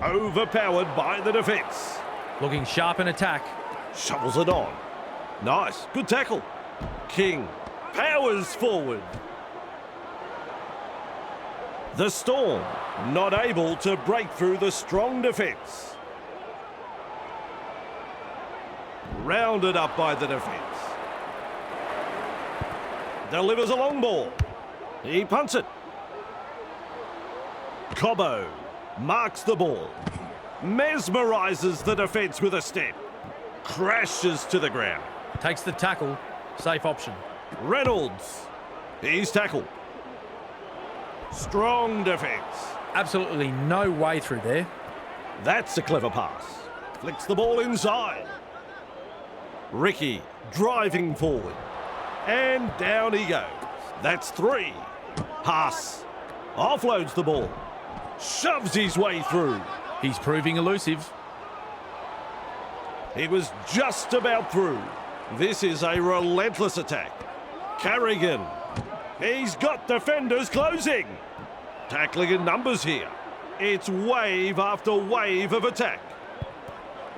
Overpowered by the defence. Looking sharp in attack. Shovels it on. Nice, good tackle. King powers forward. The Storm not able to break through the strong defence. Rounded up by the defence. Delivers a long ball. He punts it. Cobbo marks the ball. Mesmerises the defence with a step. Crashes to the ground. Takes the tackle. Safe option. Reynolds. He's tackled. Strong defence. Absolutely no way through there. That's a clever pass. Flicks the ball inside. Ricky driving forward. And down he goes. That's 3. Haas offloads the ball. Shoves his way through. He's proving elusive. He was just about through. This is a relentless attack. Carrigan. He's got defenders closing. Tackling in numbers here. It's wave after wave of attack.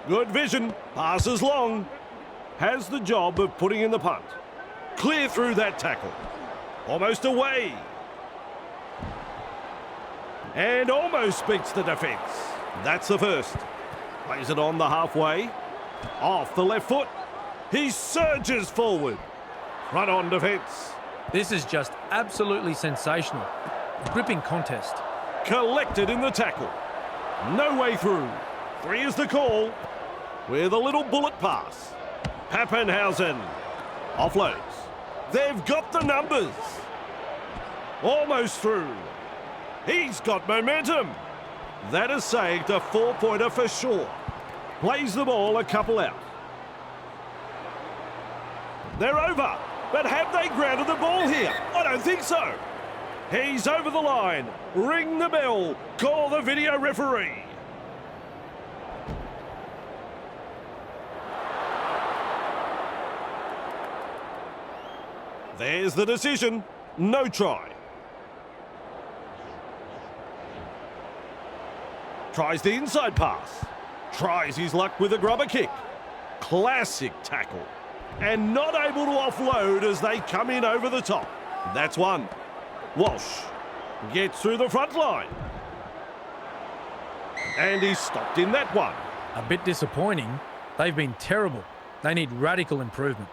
Good vision. Passes long. Has the job of putting in the punt. Clear through that tackle. Almost away. And almost beats the defence. That's the first. Plays it on the halfway. Off the left foot. He surges forward. Front on defence. This is just absolutely sensational. A gripping contest. Collected in the tackle. No way through. 3 is the call. With a little bullet pass. Pappenhausen. Offloads. They've got the numbers. Almost through. He's got momentum. That is saved a 4-pointer for sure. Plays the ball a couple out. They're over. But have they grounded the ball here? I don't think so. He's over the line. Ring the bell. Call the video referee. There's the decision. No try. Tries the inside pass. Tries his luck with a grubber kick. Classic tackle. And not able to offload as they come in over the top. That's 1. Walsh gets through the front line. And he's stopped in that one. A bit disappointing. They've been terrible. They need radical improvement.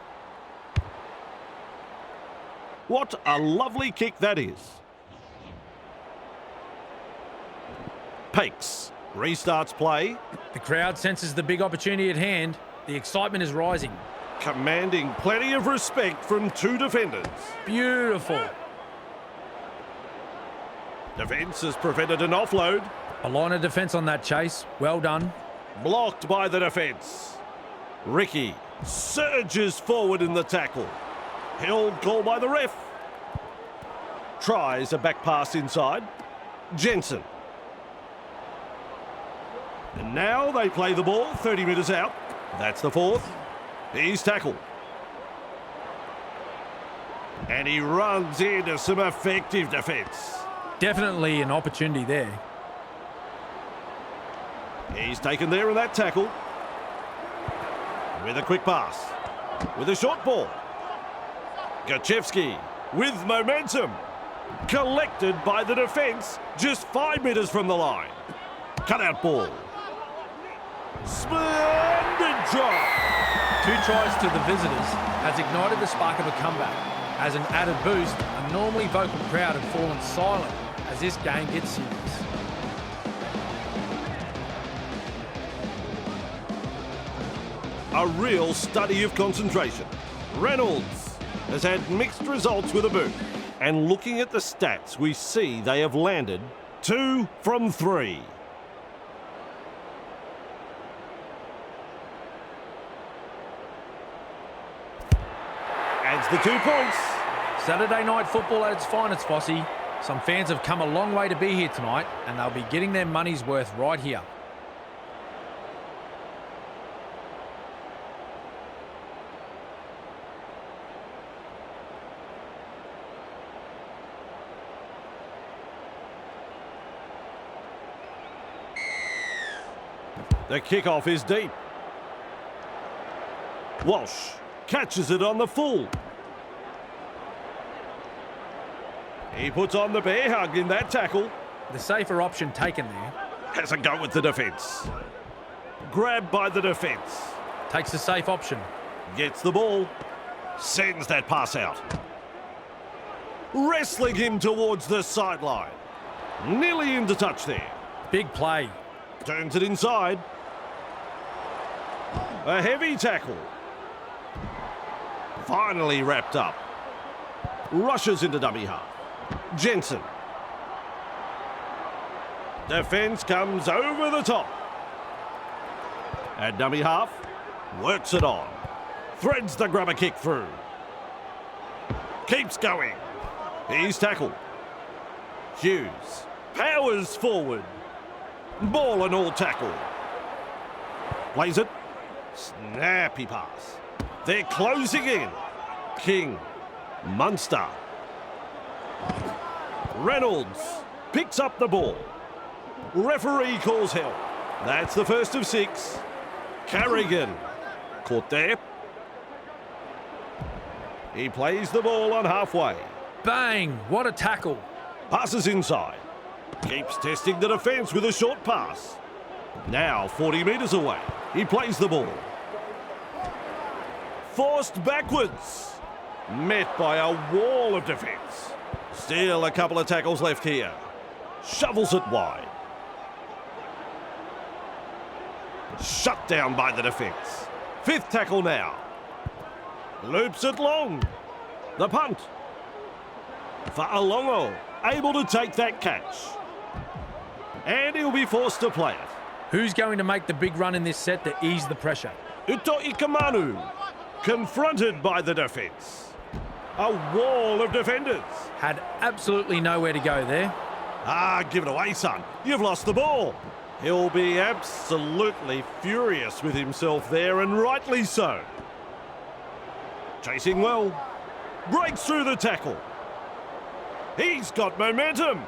What a lovely kick that is. Pakes restarts play. The crowd senses the big opportunity at hand. The excitement is rising. Commanding plenty of respect from 2 defenders. Beautiful. Defence has prevented an offload. A line of defence on that chase. Well done. Blocked by the defence. Ricky surges forward in the tackle. Held call by the ref. Tries a back pass inside. Jensen. And now they play the ball 30 metres out. That's the 4th. He's tackled. And he runs into some effective defence. Definitely an opportunity there. He's taken there in that tackle. With a quick pass. With a short ball. Gachevsky with momentum. Collected by the defence just 5 metres from the line. Cutout ball. Splendid drop. 2 tries to the visitors has ignited the spark of a comeback. As an added boost, a normally vocal crowd had fallen silent as this game gets serious. A real study of concentration. Reynolds has had mixed results with a boot. And looking at the stats, we see they have landed 2 from 3. Adds the 2 points. Saturday night football at its finest, Fossey. Some fans have come a long way to be here tonight, and they'll be getting their money's worth right here. The kickoff is deep. Walsh catches it on the full. He puts on the bear hug in that tackle. The safer option taken there. Has a go with the defence. Grabbed by the defence. Takes the safe option. Gets the ball. Sends that pass out. Wrestling him towards the sideline. Nearly into touch there. Big play. Turns it inside. A heavy tackle. Finally wrapped up. Rushes into dummy half. Jensen. Defence comes over the top. At dummy half. Works it on. Threads the grubber kick through. Keeps going. He's tackled. Hughes powers forward. Ball and all tackle. Plays it. Snappy pass. They're closing in. King. Munster. Reynolds picks up the ball. Referee calls help. That's the first of 6. Carrigan. Caught there. He plays the ball on halfway. Bang! What a tackle. Passes inside. Keeps testing the defence with a short pass. Now 40 metres away. He plays the ball. Forced backwards. Met by a wall of defence. Still a couple of tackles left here. Shovels it wide. Shut down by the defence. 5th tackle now. Loops it long. The punt. Fa'alongo able to take that catch. And he'll be forced to play it. Who's going to make the big run in this set to ease the pressure? Uto Ikamanu confronted by the defence. A wall of defenders. Had absolutely nowhere to go there. Give it away, son. You've lost the ball. He'll be absolutely furious with himself there, and rightly so. Chasing well. Breaks through the tackle. He's got momentum.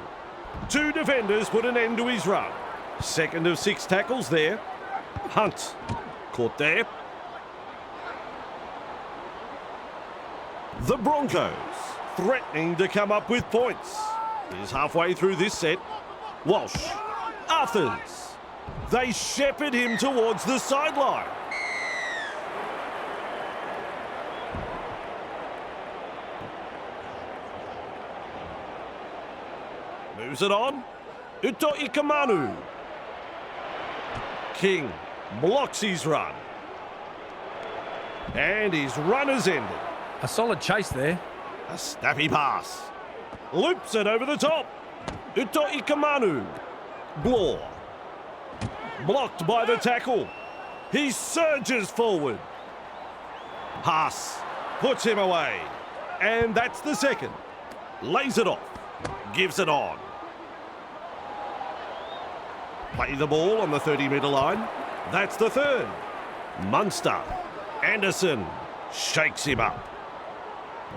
2 defenders put an end to his run. 2nd of 6 tackles there. Hunt. Caught there. The Broncos threatening to come up with points. He's halfway through this set. Walsh. Arthurs. They shepherd him towards the sideline. Moves it on. Uto Ikamanu. King blocks his run. And his run is ended. A solid chase there. A snappy pass. Loops it over the top. Uto Ikamanu. Blore. Blocked by the tackle. He surges forward. Haas puts him away. And that's the 2nd. Lays it off. Gives it on. Play the ball on the 30-metre line. That's the 3rd. Munster. Anderson shakes him up.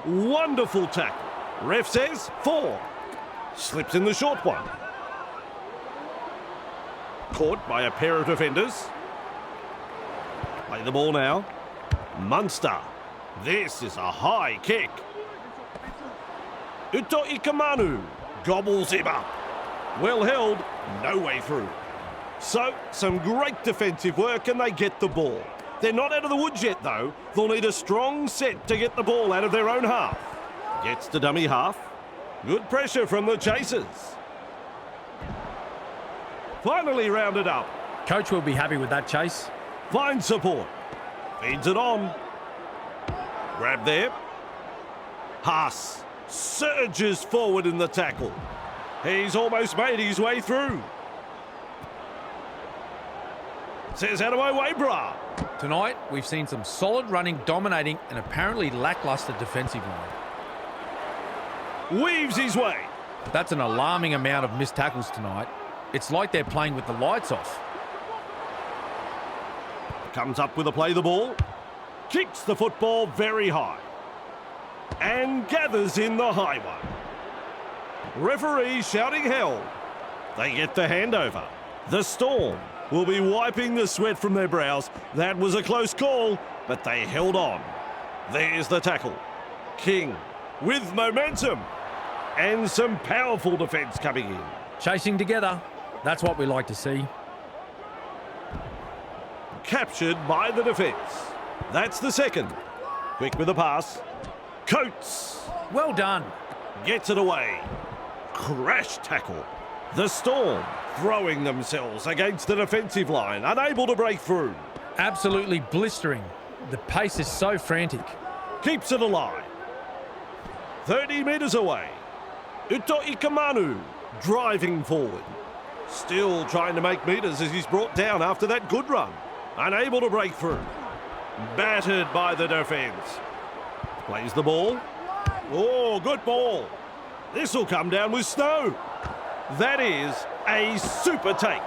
Wonderful tackle. Ref says 4. Slips in the short one. Caught by a pair of defenders. Play the ball now. Munster. This is a high kick. Uto Ikamanu gobbles him up. Well held, no way through. So, some great defensive work and they get the ball. They're not out of the woods yet though. They'll need a strong set to get the ball out of their own half. Gets to dummy half. Good pressure from the chasers. Finally rounded up. Coach will be happy with that chase. Finds support. Feeds it on. Grab there. Haas surges forward in the tackle. He's almost made his way through. Says, out of my way, brah. Tonight, we've seen some solid running, dominating, and apparently lacklustre defensive line. Weaves his way. That's an alarming amount of missed tackles tonight. It's like they're playing with the lights off. Comes up with a play the ball. Kicks the football very high. And gathers in the high one. Referee shouting hell. They get the handover. The Storm will be wiping the sweat from their brows. That was a close call, but they held on. There's the tackle. King with momentum and some powerful defence coming in. Chasing together. That's what we like to see. Captured by the defence. That's the second. Quick with the pass. Coates Well done. gets it away. Crash tackle. The Storm throwing themselves against the defensive line, unable to break through. Absolutely blistering. The pace is so frantic. Keeps it alive. 30 metres away. Uto Ikamanu driving forward. Still trying to make metres as he's brought down after that good run. Unable to break through. Battered by the defence. Plays the ball. Oh, good ball. This will come down with snow. That is a super take.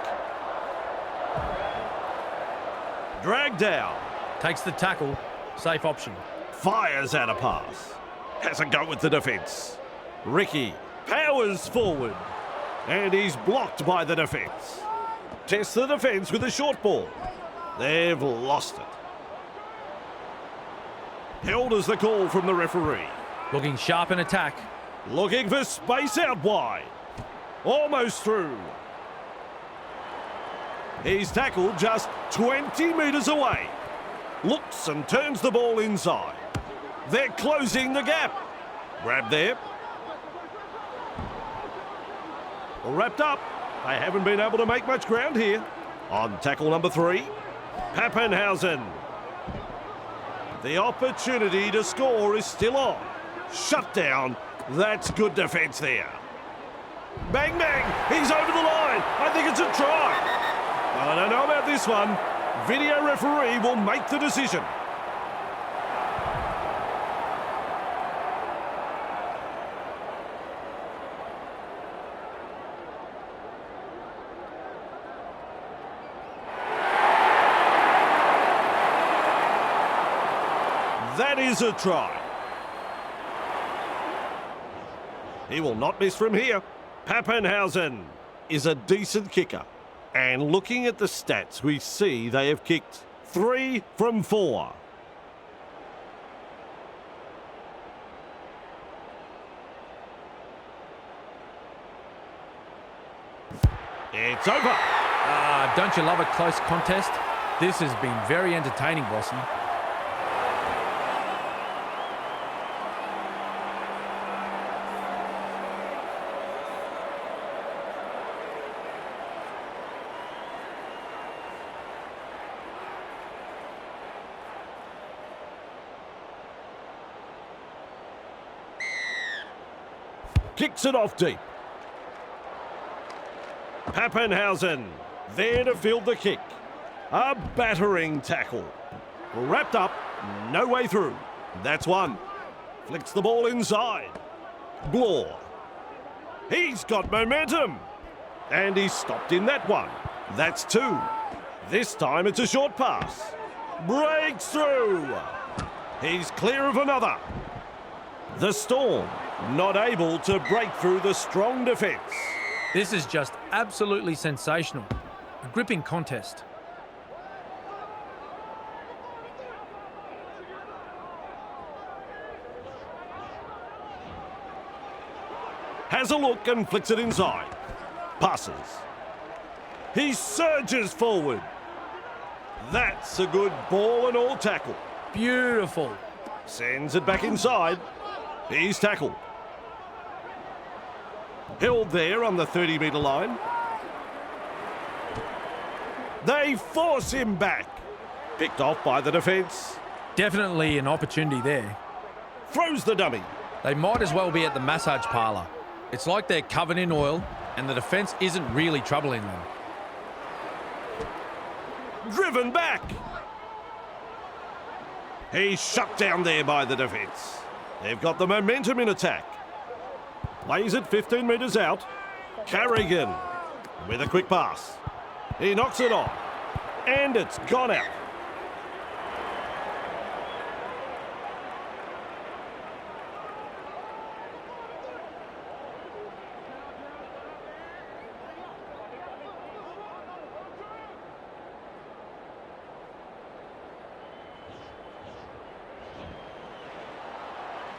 Dragged down. Takes the tackle. Safe option. Fires out a pass. Has a go with the defence. Ricky powers forward. And he's blocked by the defence. Tests the defence with a short ball. They've lost it. Held as the call from the referee. Looking sharp in attack. Looking for space out wide. Almost through. He's tackled just 20 metres away. Looks and turns the ball inside. They're closing the gap. Grab there. Wrapped up. They haven't been able to make much ground here. On tackle number 3, Pappenhausen. The opportunity to score is still on. Shut down. That's good defence there. Bang, bang. He's over the line. I think it's a try. I don't know about this one. Video referee will make the decision. That is a try. He will not miss from here. Pappenhausen is a decent kicker. And looking at the stats, we see they have kicked 3 from 4. It's over. Don't you love a close contest? This has been very entertaining, Bossy. Kicks it off deep. Pappenhausen there to field the kick. A battering tackle. Wrapped up, no way through. That's one. Flicks the ball inside. Blore. He's got momentum. And he's stopped in that one. That's 2. This time it's a short pass. Breaks through. He's clear of another. The Storm not able to break through the strong defence. This is just absolutely sensational. A gripping contest. Has a look and flicks it inside. Passes. He surges forward. That's a good ball and all tackle. Beautiful. Sends it back inside. He's tackled. Held there on the 30-metre line. They force him back. Picked off by the defence. Definitely an opportunity there. Throws the dummy. They might as well be at the massage parlour. It's like they're covered in oil and the defence isn't really troubling them. Driven back. He's shut down there by the defence. They've got the momentum in attack. Plays it 15 metres out. Carrigan with a quick pass. He knocks it off. And it's gone out.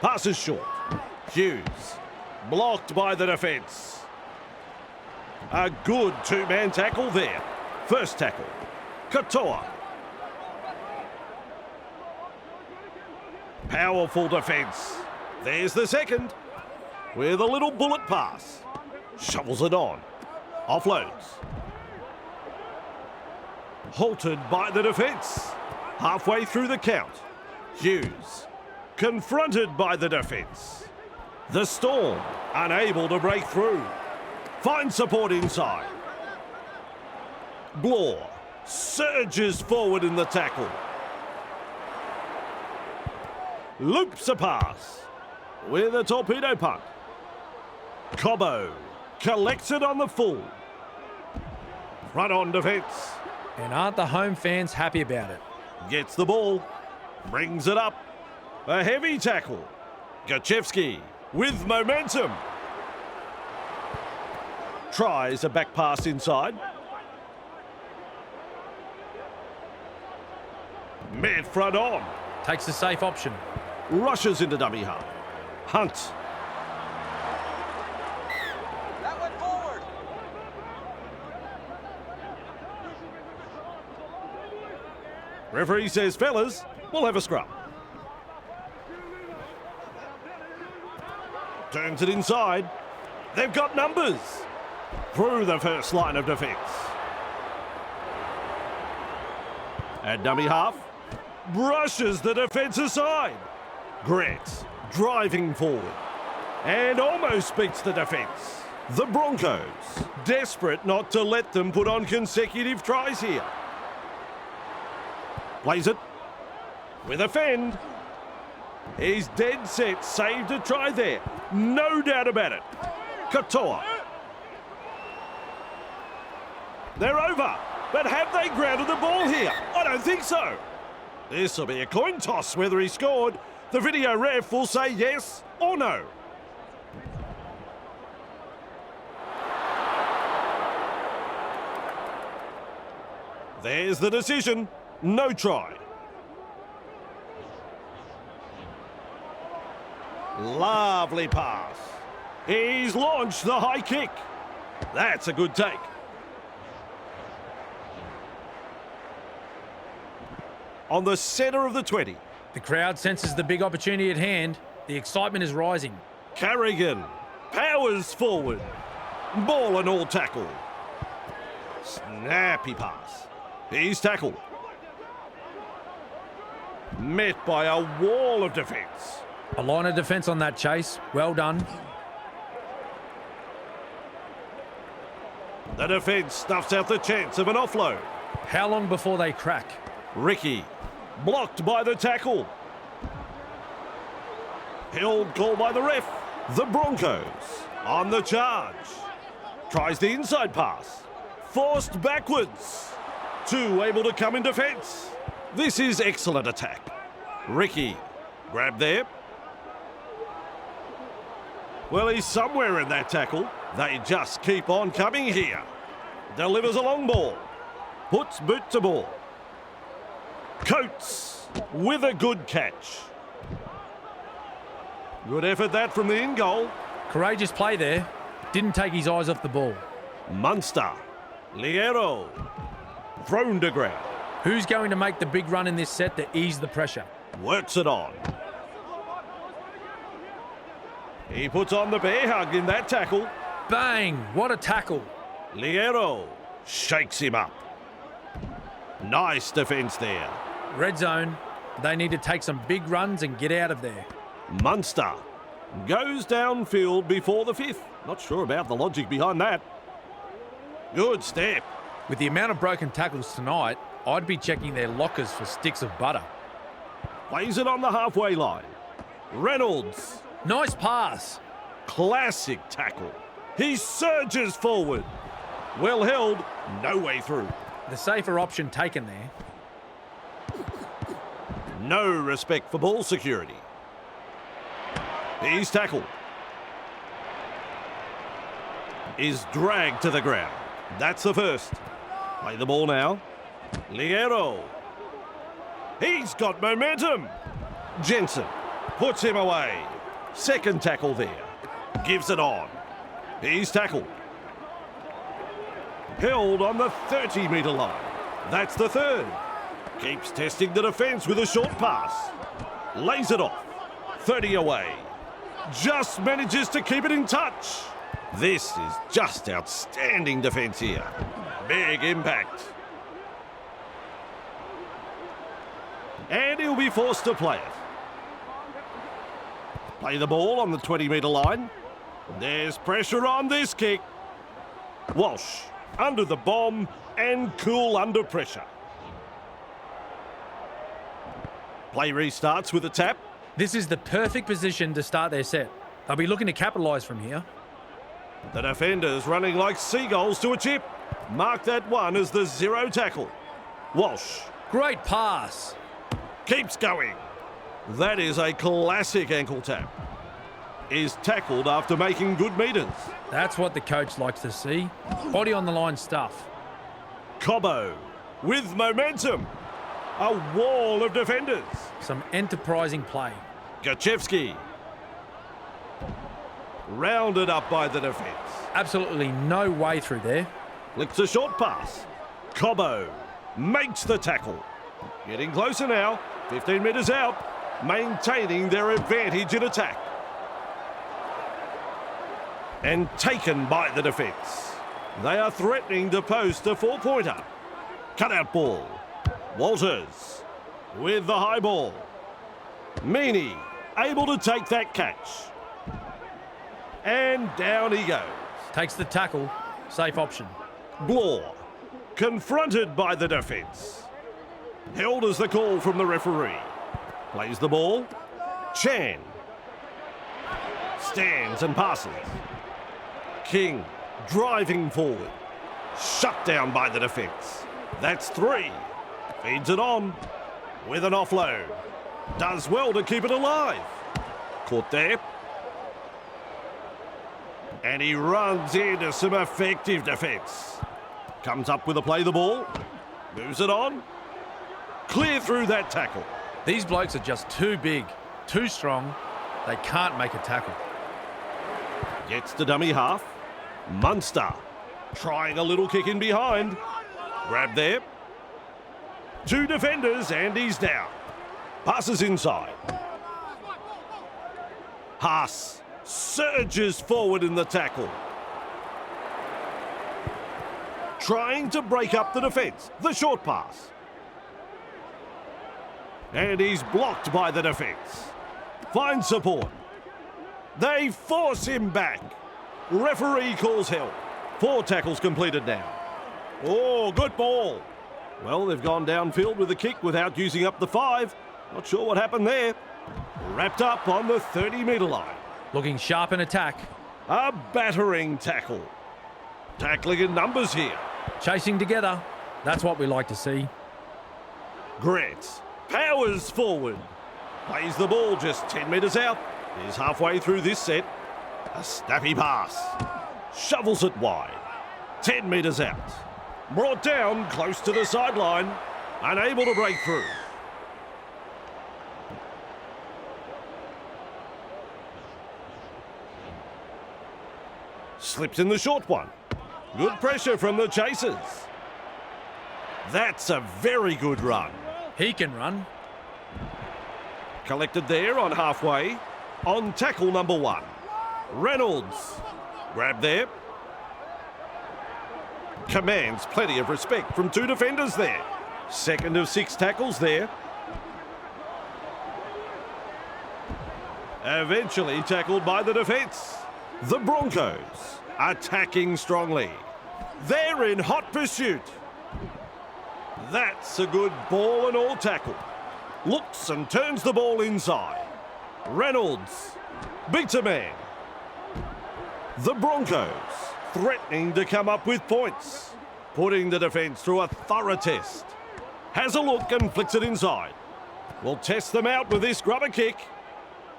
Passes short. Hughes. Blocked by the defence. A good two-man tackle there. First tackle. Katoa. Powerful defence. There's the second. With a little bullet pass. Shovels it on. Offloads. Halted by the defence. Halfway through the count. Hughes. Confronted by the defence. The Storm unable to break through. Finds support inside. Blore surges forward in the tackle. Loops a pass with a torpedo punt. Cobbo collects it on the full. Front on defence. And aren't the home fans happy about it? Gets the ball. Brings it up. A heavy tackle. Gachevsky with momentum. Tries a back pass inside. Met front on. Takes the safe option. Rushes into dummy half. Hunt. That went forward. Referee says, fellas, we'll have a scrum. Turns it inside. They've got numbers. Through the first line of defence. At dummy half. Brushes the defence aside. Grant driving forward. And almost beats the defence. The Broncos, desperate not to let them put on consecutive tries here. Plays it. With a fend. He's dead set, saved a try there. No doubt about it. Katoa. They're over. But have they grounded the ball here? I don't think so. This will be a coin toss whether he scored. The video ref will say yes or no. There's the decision. No try. Lovely pass. He's launched the high kick. That's a good take. On the centre of the 20. The crowd senses the big opportunity at hand. The excitement is rising. Carrigan powers forward. Ball and all tackle. Snappy pass. He's tackled. Met by a wall of defence. A line of defence on that chase. Well done. The defence snuffs out the chance of an offload. How long before they crack? Ricky, blocked by the tackle. Held call by the ref. The Broncos on the charge. Tries the inside pass. Forced backwards. Two able to come in defence. This is excellent attack. Ricky, grab there. Well, he's somewhere in that tackle. They just keep on coming here. Delivers a long ball. Puts boot to ball. Coates with a good catch. Good effort that from the in-goal. Courageous play there. Didn't take his eyes off the ball. Munster. Liero. Thrown to ground. Who's going to make the big run in this set to ease the pressure? Works it on. He puts on the bear hug in that tackle. Bang! What a tackle. Liero shakes him up. Nice defence there. Red zone. They need to take some big runs and get out of there. Munster goes downfield before the fifth. Not sure about the logic behind that. Good step. With the amount of broken tackles tonight, I'd be checking their lockers for sticks of butter. Plays it on the halfway line. Reynolds. Nice pass. Classic tackle. He surges forward. Well held. No way through. The safer option taken there. No respect for ball security. He's tackled. Is dragged to the ground. That's the first. Play the ball now. Liero. He's got momentum. Jensen puts him away. Second tackle there. Gives it on. He's tackled. Held on the 30-metre line. That's the third. Keeps testing the defence with a short pass. Lays it off. 30 away. Just manages to keep it in touch. This is just outstanding defence here. Big impact. And he'll be forced to play it. Play the ball on the 20-metre line. There's pressure on this kick. Walsh under the bomb and cool under pressure. Play restarts with a tap. This is the perfect position to start their set. They'll be looking to capitalise from here. The defenders running like seagulls to a chip. Mark that one as the 0 tackle. Walsh Great pass. keeps going. That is a classic ankle tap. Is tackled after making good metres. That's what the coach likes to see. Body on the line stuff. Cobbo with momentum. A wall of defenders. Some enterprising play. Gachevsky. Rounded up by the defence. Absolutely no way through there. Flicks a short pass. Cobbo makes the tackle. Getting closer now. 15 metres out. Maintaining their advantage in attack. And taken by the defence. They are threatening to post a 4-pointer. Cutout ball. Walters with the high ball. Meaney able to take that catch. And down he goes. Takes the tackle. Safe option. Blore confronted by the defence. Held as the call from the referee. Plays the ball. Chan stands and passes. King driving forward. Shut down by the defence. That's 3. Feeds it on with an offload. Does well to keep it alive. Caught there. And he runs into some effective defence. Comes up with a play the ball. Moves it on. Clear through that tackle. These blokes are just too big, too strong. They can't make a tackle. Gets to dummy half. Munster trying a little kick in behind. Grab there. 2 defenders and he's down. Passes inside. Haas surges forward in the tackle. Trying to break up the defence. The short pass. And he's blocked by the defence. Finds support. They force him back. Referee calls help. 4 tackles completed now. Oh, good ball. Well, they've gone downfield with the kick without using up the 5. Not sure what happened there. Wrapped up on the 30-metre line. Looking sharp in attack. A battering tackle. Tackling in numbers here. Chasing together. That's what we like to see. Grant powers forward. Plays the ball just 10 metres out. Is halfway through this set. A snappy pass. Shovels it wide. 10 metres out. Brought down close to the sideline. Unable to break through. Slips in the short one. Good pressure from the chasers. That's a very good run. He can run. Collected there on halfway. On tackle number 1. Reynolds. Grab there. Commands plenty of respect from 2 defenders there. Second of 6 tackles there. Eventually tackled by the defence. The Broncos attacking strongly. They're in hot pursuit. That's a good ball and all tackle. Looks and turns the ball inside. Reynolds beats a man. The Broncos threatening to come up with points. Putting the defence through a thorough test. Has a look and flicks it inside. Will test them out with this grubber kick.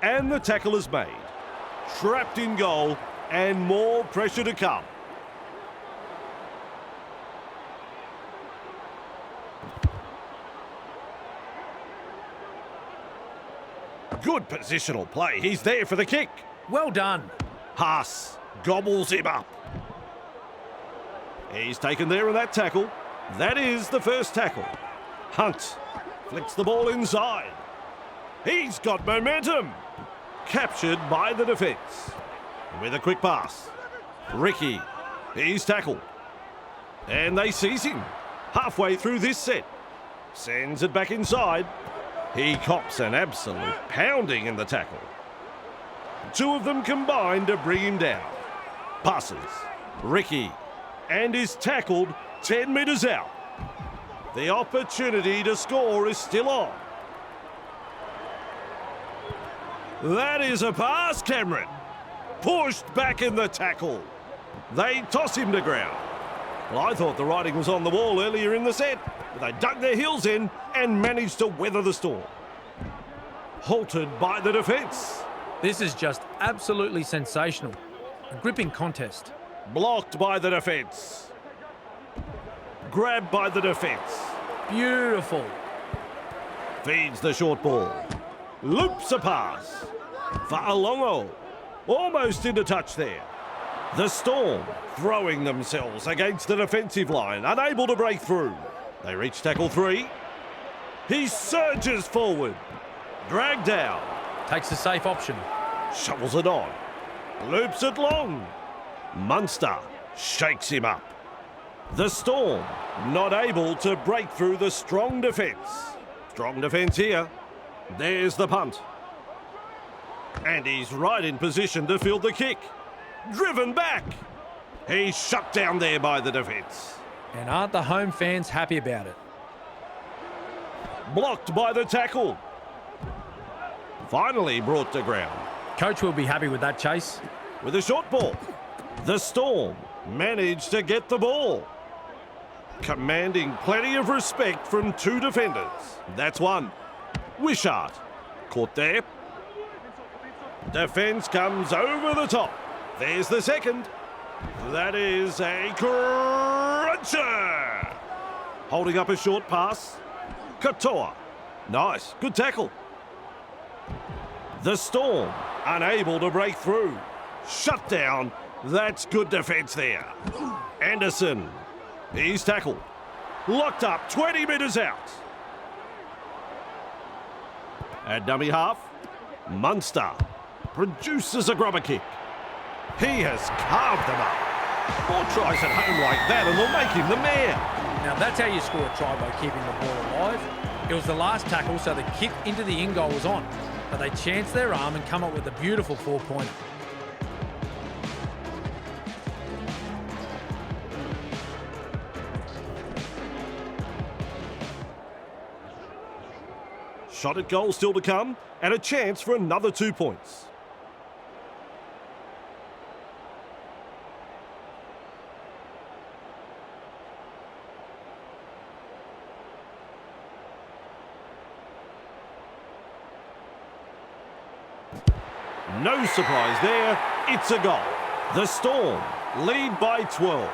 And the tackle is made. Trapped in goal and more pressure to come. Good positional play. He's there for the kick. Well done. Haas gobbles him up. He's taken there in that tackle. That is the first tackle. Hunt flicks the ball inside. He's got momentum. Captured by the defence. With a quick pass. Ricky, he's tackled. And they seize him. Halfway through this set. Sends it back inside. He cops an absolute pounding in the tackle. Two of them combined to bring him down. Passes. Ricky. And is tackled 10 metres out. The opportunity to score is still on. That is a pass, Cameron. Pushed back in the tackle. They toss him to ground. Well, I thought the writing was on the wall earlier in the set, but they dug their heels in and managed to weather the storm. Halted by the defence. This is just absolutely sensational. A gripping contest. Blocked by the defence. Grabbed by the defence. Beautiful. Feeds the short ball. Loops a pass. For Alongo. Almost into touch there. The Storm throwing themselves against the defensive line, unable to break through. They reach tackle 3. He surges forward. Dragged down. Takes the safe option. Shovels it on. Loops it long. Munster shakes him up. The Storm not able to break through the strong defence. Strong defence here. There's the punt. And he's right in position to field the kick. Driven back. He's shut down there by the defence. And aren't the home fans happy about it? Blocked by the tackle. Finally brought to ground. Coach will be happy with that chase. With a short ball. The Storm managed to get the ball. Commanding plenty of respect from two defenders. That's one. Wishart. Caught there. Defence comes over the top. There's the second. That is a cruncher. Holding up a short pass. Katoa. Nice. Good tackle. The Storm unable to break through. Shut down. That's good defence there. Anderson. He's tackled. Locked up 20 metres out. At dummy half. Munster produces a grubber kick. He has carved them up. More tries at home like that and they'll make him the man. Now that's how you score a try, by keeping the ball alive. It was the last tackle, so the kick into the in goal was on. But they chance their arm and come up with a beautiful 4-pointer. Shot at goal still to come and a chance for another 2 points. No surprise there, it's a goal. The Storm lead by 12.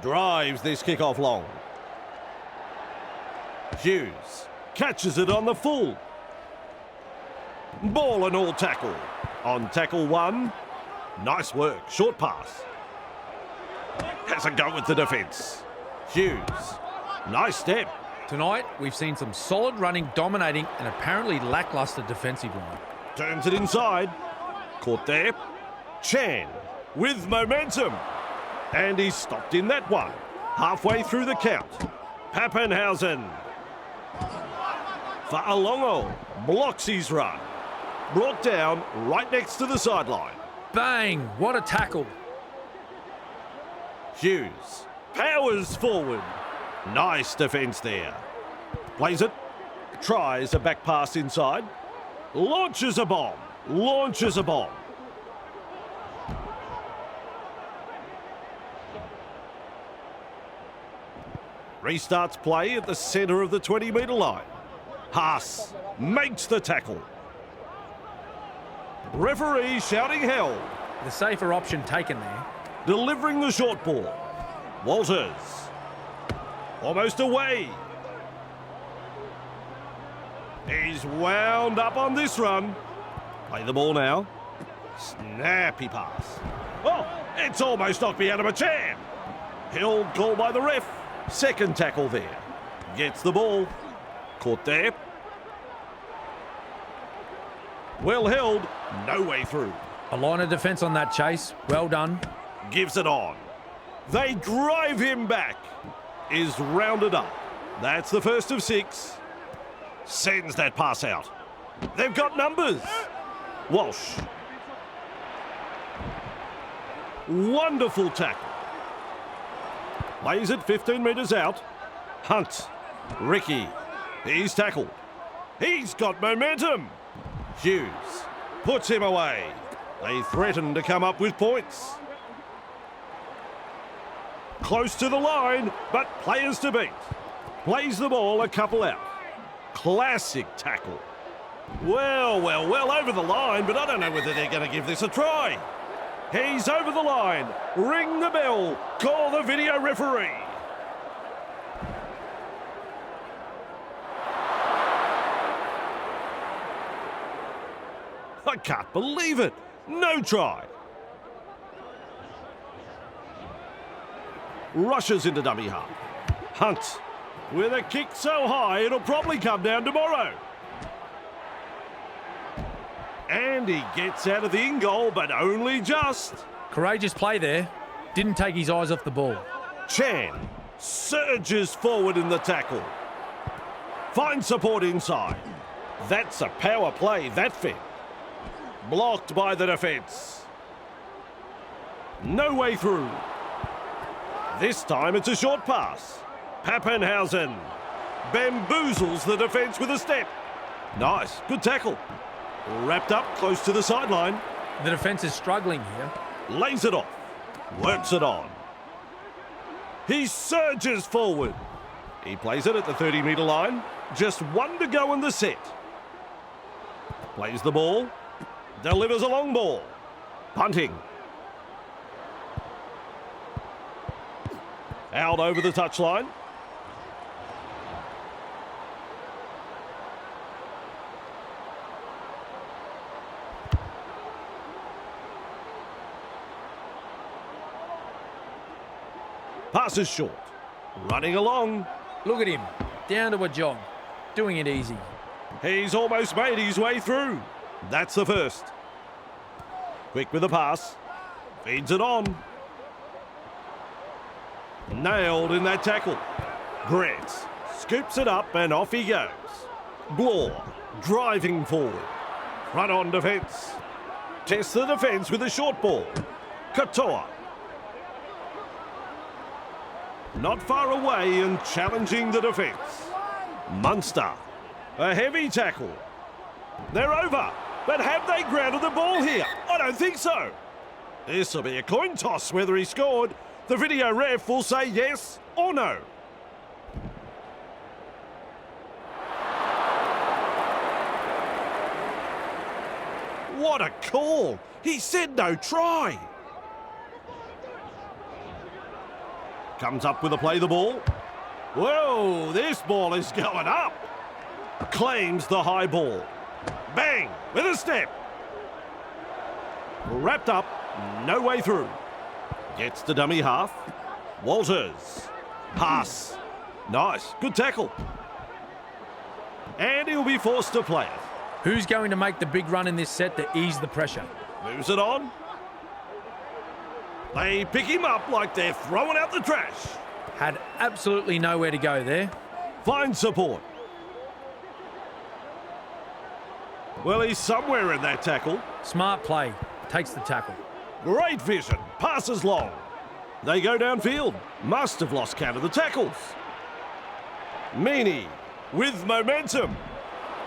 Drives this kickoff long. Hughes catches it on the full. Ball and all tackle. On tackle 1. Nice work. Short pass. Has a go with the defence. Hughes. Nice step. Tonight, we've seen some solid running, dominating, and apparently lacklustre defensive line. Turns it inside. Caught there. Chan with momentum. And he's stopped in that one. Halfway through the count. Pappenhausen. For Alongo. Blocks his run. Brought down right next to the sideline. Bang! What a tackle. Hughes. Powers forward. Nice defence there. Plays it. Tries a back pass inside. Launches a bomb. Launches a bomb. Restarts play at the centre of the 20-metre line. Haas makes the tackle. Referee shouting held. The safer option taken there. Delivering the short ball. Walters. Almost away. He's wound up on this run. Play the ball now. Snappy pass. Oh, it's almost knocked me out of a chair. Held call by the ref. Second tackle there. Gets the ball. Caught there. Well held. No way through. A line of defence on that chase. Well done. Gives it on. They drive him back. Is rounded up. That's the first of 6. Sends that pass out. They've got numbers. Walsh. Wonderful tackle. Plays it 15 metres out. Hunt. Ricky. He's tackled. He's got momentum. Hughes puts him away. They threaten to come up with points. Close to the line, but players to beat. Plays the ball a couple out. Classic tackle. Well, over the line, but I don't know whether they're going to give this a try. He's over the line. Ring the bell. Call the video referee. I can't believe it. No try. Rushes into dummy half. Hunt with a kick so high it'll probably come down tomorrow. And he gets out of the in-goal, but only just. Courageous play there. Didn't take his eyes off the ball. Chan surges forward in the tackle. Finds support inside. That's a power play, that fit. Blocked by the defence. No way through. This time it's a short pass. Pappenhausen bamboozles the defence with a step. Nice, good tackle. Wrapped up close to the sideline. The defence is struggling here. Lays it off. Works it on. He surges forward. He plays it at the 30-metre line. Just 1 to go in the set. Plays the ball. Delivers a long ball. Punting. Out over the touchline. Passes short. Running along. Look at him. Down to a jog. Doing it easy. He's almost made his way through. That's the first. Quick with the pass. Feeds it on. Nailed in that tackle. Grant scoops it up and off he goes. Blore driving forward. Front on defence. Tests the defence with a short ball. Katoa. Not far away and challenging the defence. Munster. A heavy tackle. They're over. But have they grounded the ball here? I don't think so. This will be a coin toss whether he scored. The video ref will say yes or no. What a call. He said no try. Comes up with a play the ball. Whoa, this ball is going up. Claims the high ball. Bang, with a step. Wrapped up, no way through. Gets to dummy half. Walters. Pass. Nice, good tackle. And he'll be forced to play it. Who's going to make the big run in this set to ease the pressure? Moves it on. They pick him up like they're throwing out the trash. Had absolutely nowhere to go there. Finds support. Well, he's somewhere in that tackle. Smart play. Takes the tackle. Great vision. Passes long. They go downfield. Must have lost count of the tackles. Meany with momentum.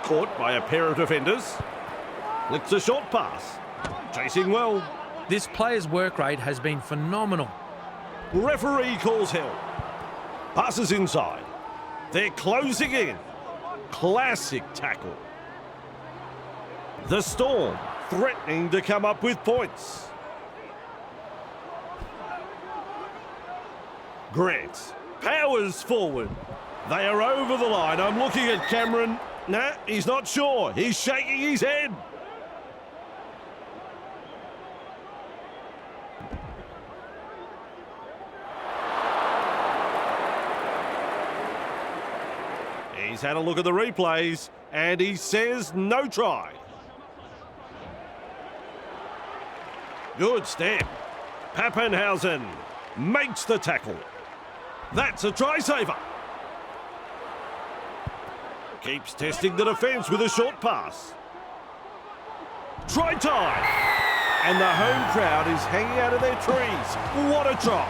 Caught by a pair of defenders. Flicks a short pass. Chasing well. This player's work rate has been phenomenal. Referee calls held. Passes inside. They're closing in. Classic tackle. The Storm threatening to come up with points. Grant powers forward. They are over the line. I'm looking at Cameron. Nah, he's not sure. He's shaking his head. He's had a look at the replays and he says no try. Good step. Pappenhausen makes the tackle. That's a try saver. Keeps testing the defence with a short pass. Try time. And the home crowd is hanging out of their trees. What a try.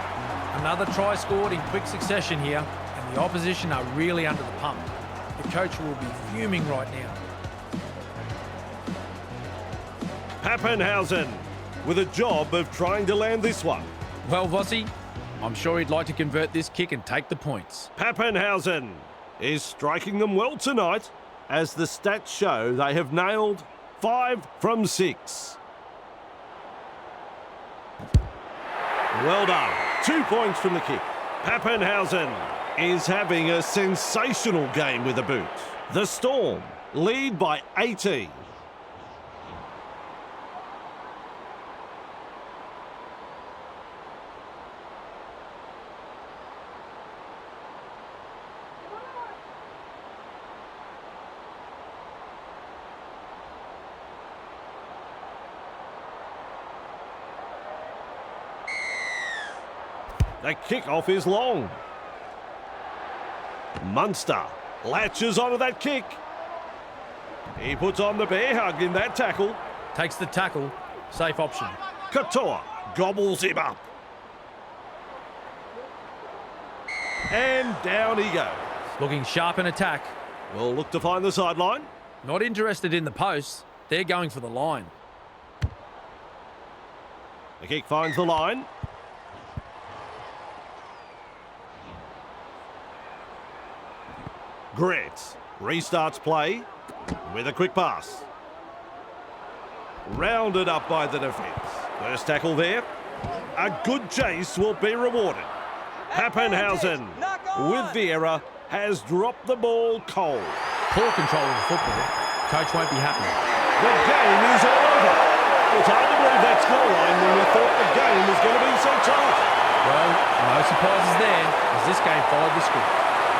Another try scored in quick succession here, and the opposition are really under the pump. The coach will be fuming right now. Pappenhausen with a job of trying to land this one. Well, Vossi, I'm sure he'd like to convert this kick and take the points. Pappenhausen is striking them well tonight. As the stats show, they have nailed 5 from 6. Well done. 2 points from the kick. Pappenhausen is having a sensational game with the boot. The Storm lead by 18. The kickoff is long. Munster latches onto that kick. He puts on the bear hug in that tackle. Takes the tackle. Safe option. Katoa gobbles him up. And down he goes. Looking sharp in attack. We'll look to find the sideline. Not interested in the posts. They're going for the line. The kick finds the line. Grant restarts play with a quick pass. Rounded up by the defence. First tackle there. A good chase will be rewarded. Pappenhausen with Vieira has dropped the ball cold. Poor control of the football. Coach won't be happy. The game is all over. It's hard to believe that scoreline when we thought the game was going to be so tight. Well, no surprises there, as this game followed the script.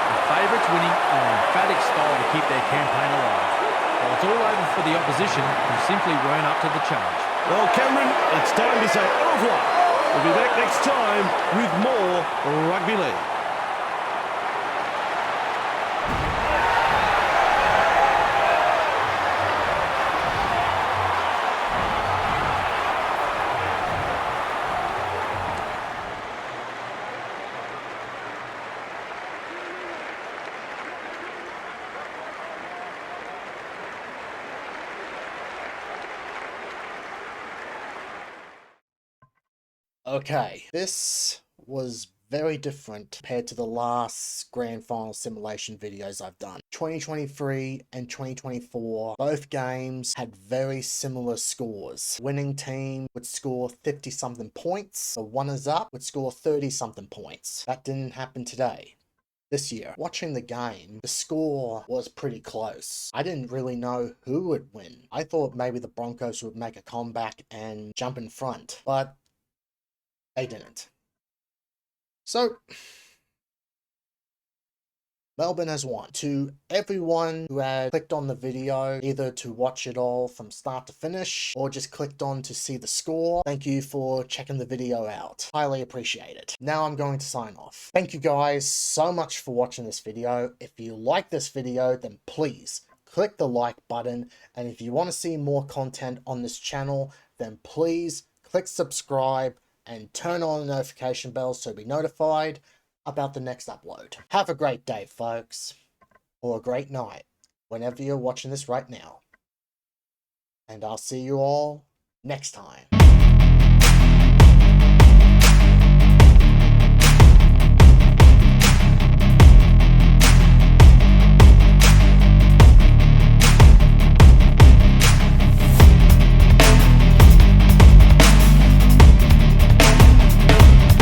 The favourites winning in an emphatic style to keep their campaign alive. Well, it's all over for the opposition, who simply weren't up to the challenge. Well, Cameron, it's time to say au revoir. We'll be back next time with more Rugby League. Okay, this was very different compared to the last Grand Final simulation videos I've done. 2023 and 2024, both games had very similar scores. Winning team would score 50-something points, the runners-up would score 30-something points. That didn't happen today. This year, watching the game, the score was pretty close. I didn't really know who would win. I thought maybe the Broncos would make a comeback and jump in front, but they didn't. So, Melbourne has won. To everyone who had clicked on the video, either to watch it all from start to finish, or just clicked on to see the score, thank you for checking the video out. Highly appreciate it. Now I'm going to sign off. Thank you guys so much for watching this video. If you like this video, then please click the like button. And if you want to see more content on this channel, then please click subscribe and turn on the notification bell so be notified about the next upload. Have a great day, folks, or a great night, whenever you're watching this right now. And I'll see you all next time.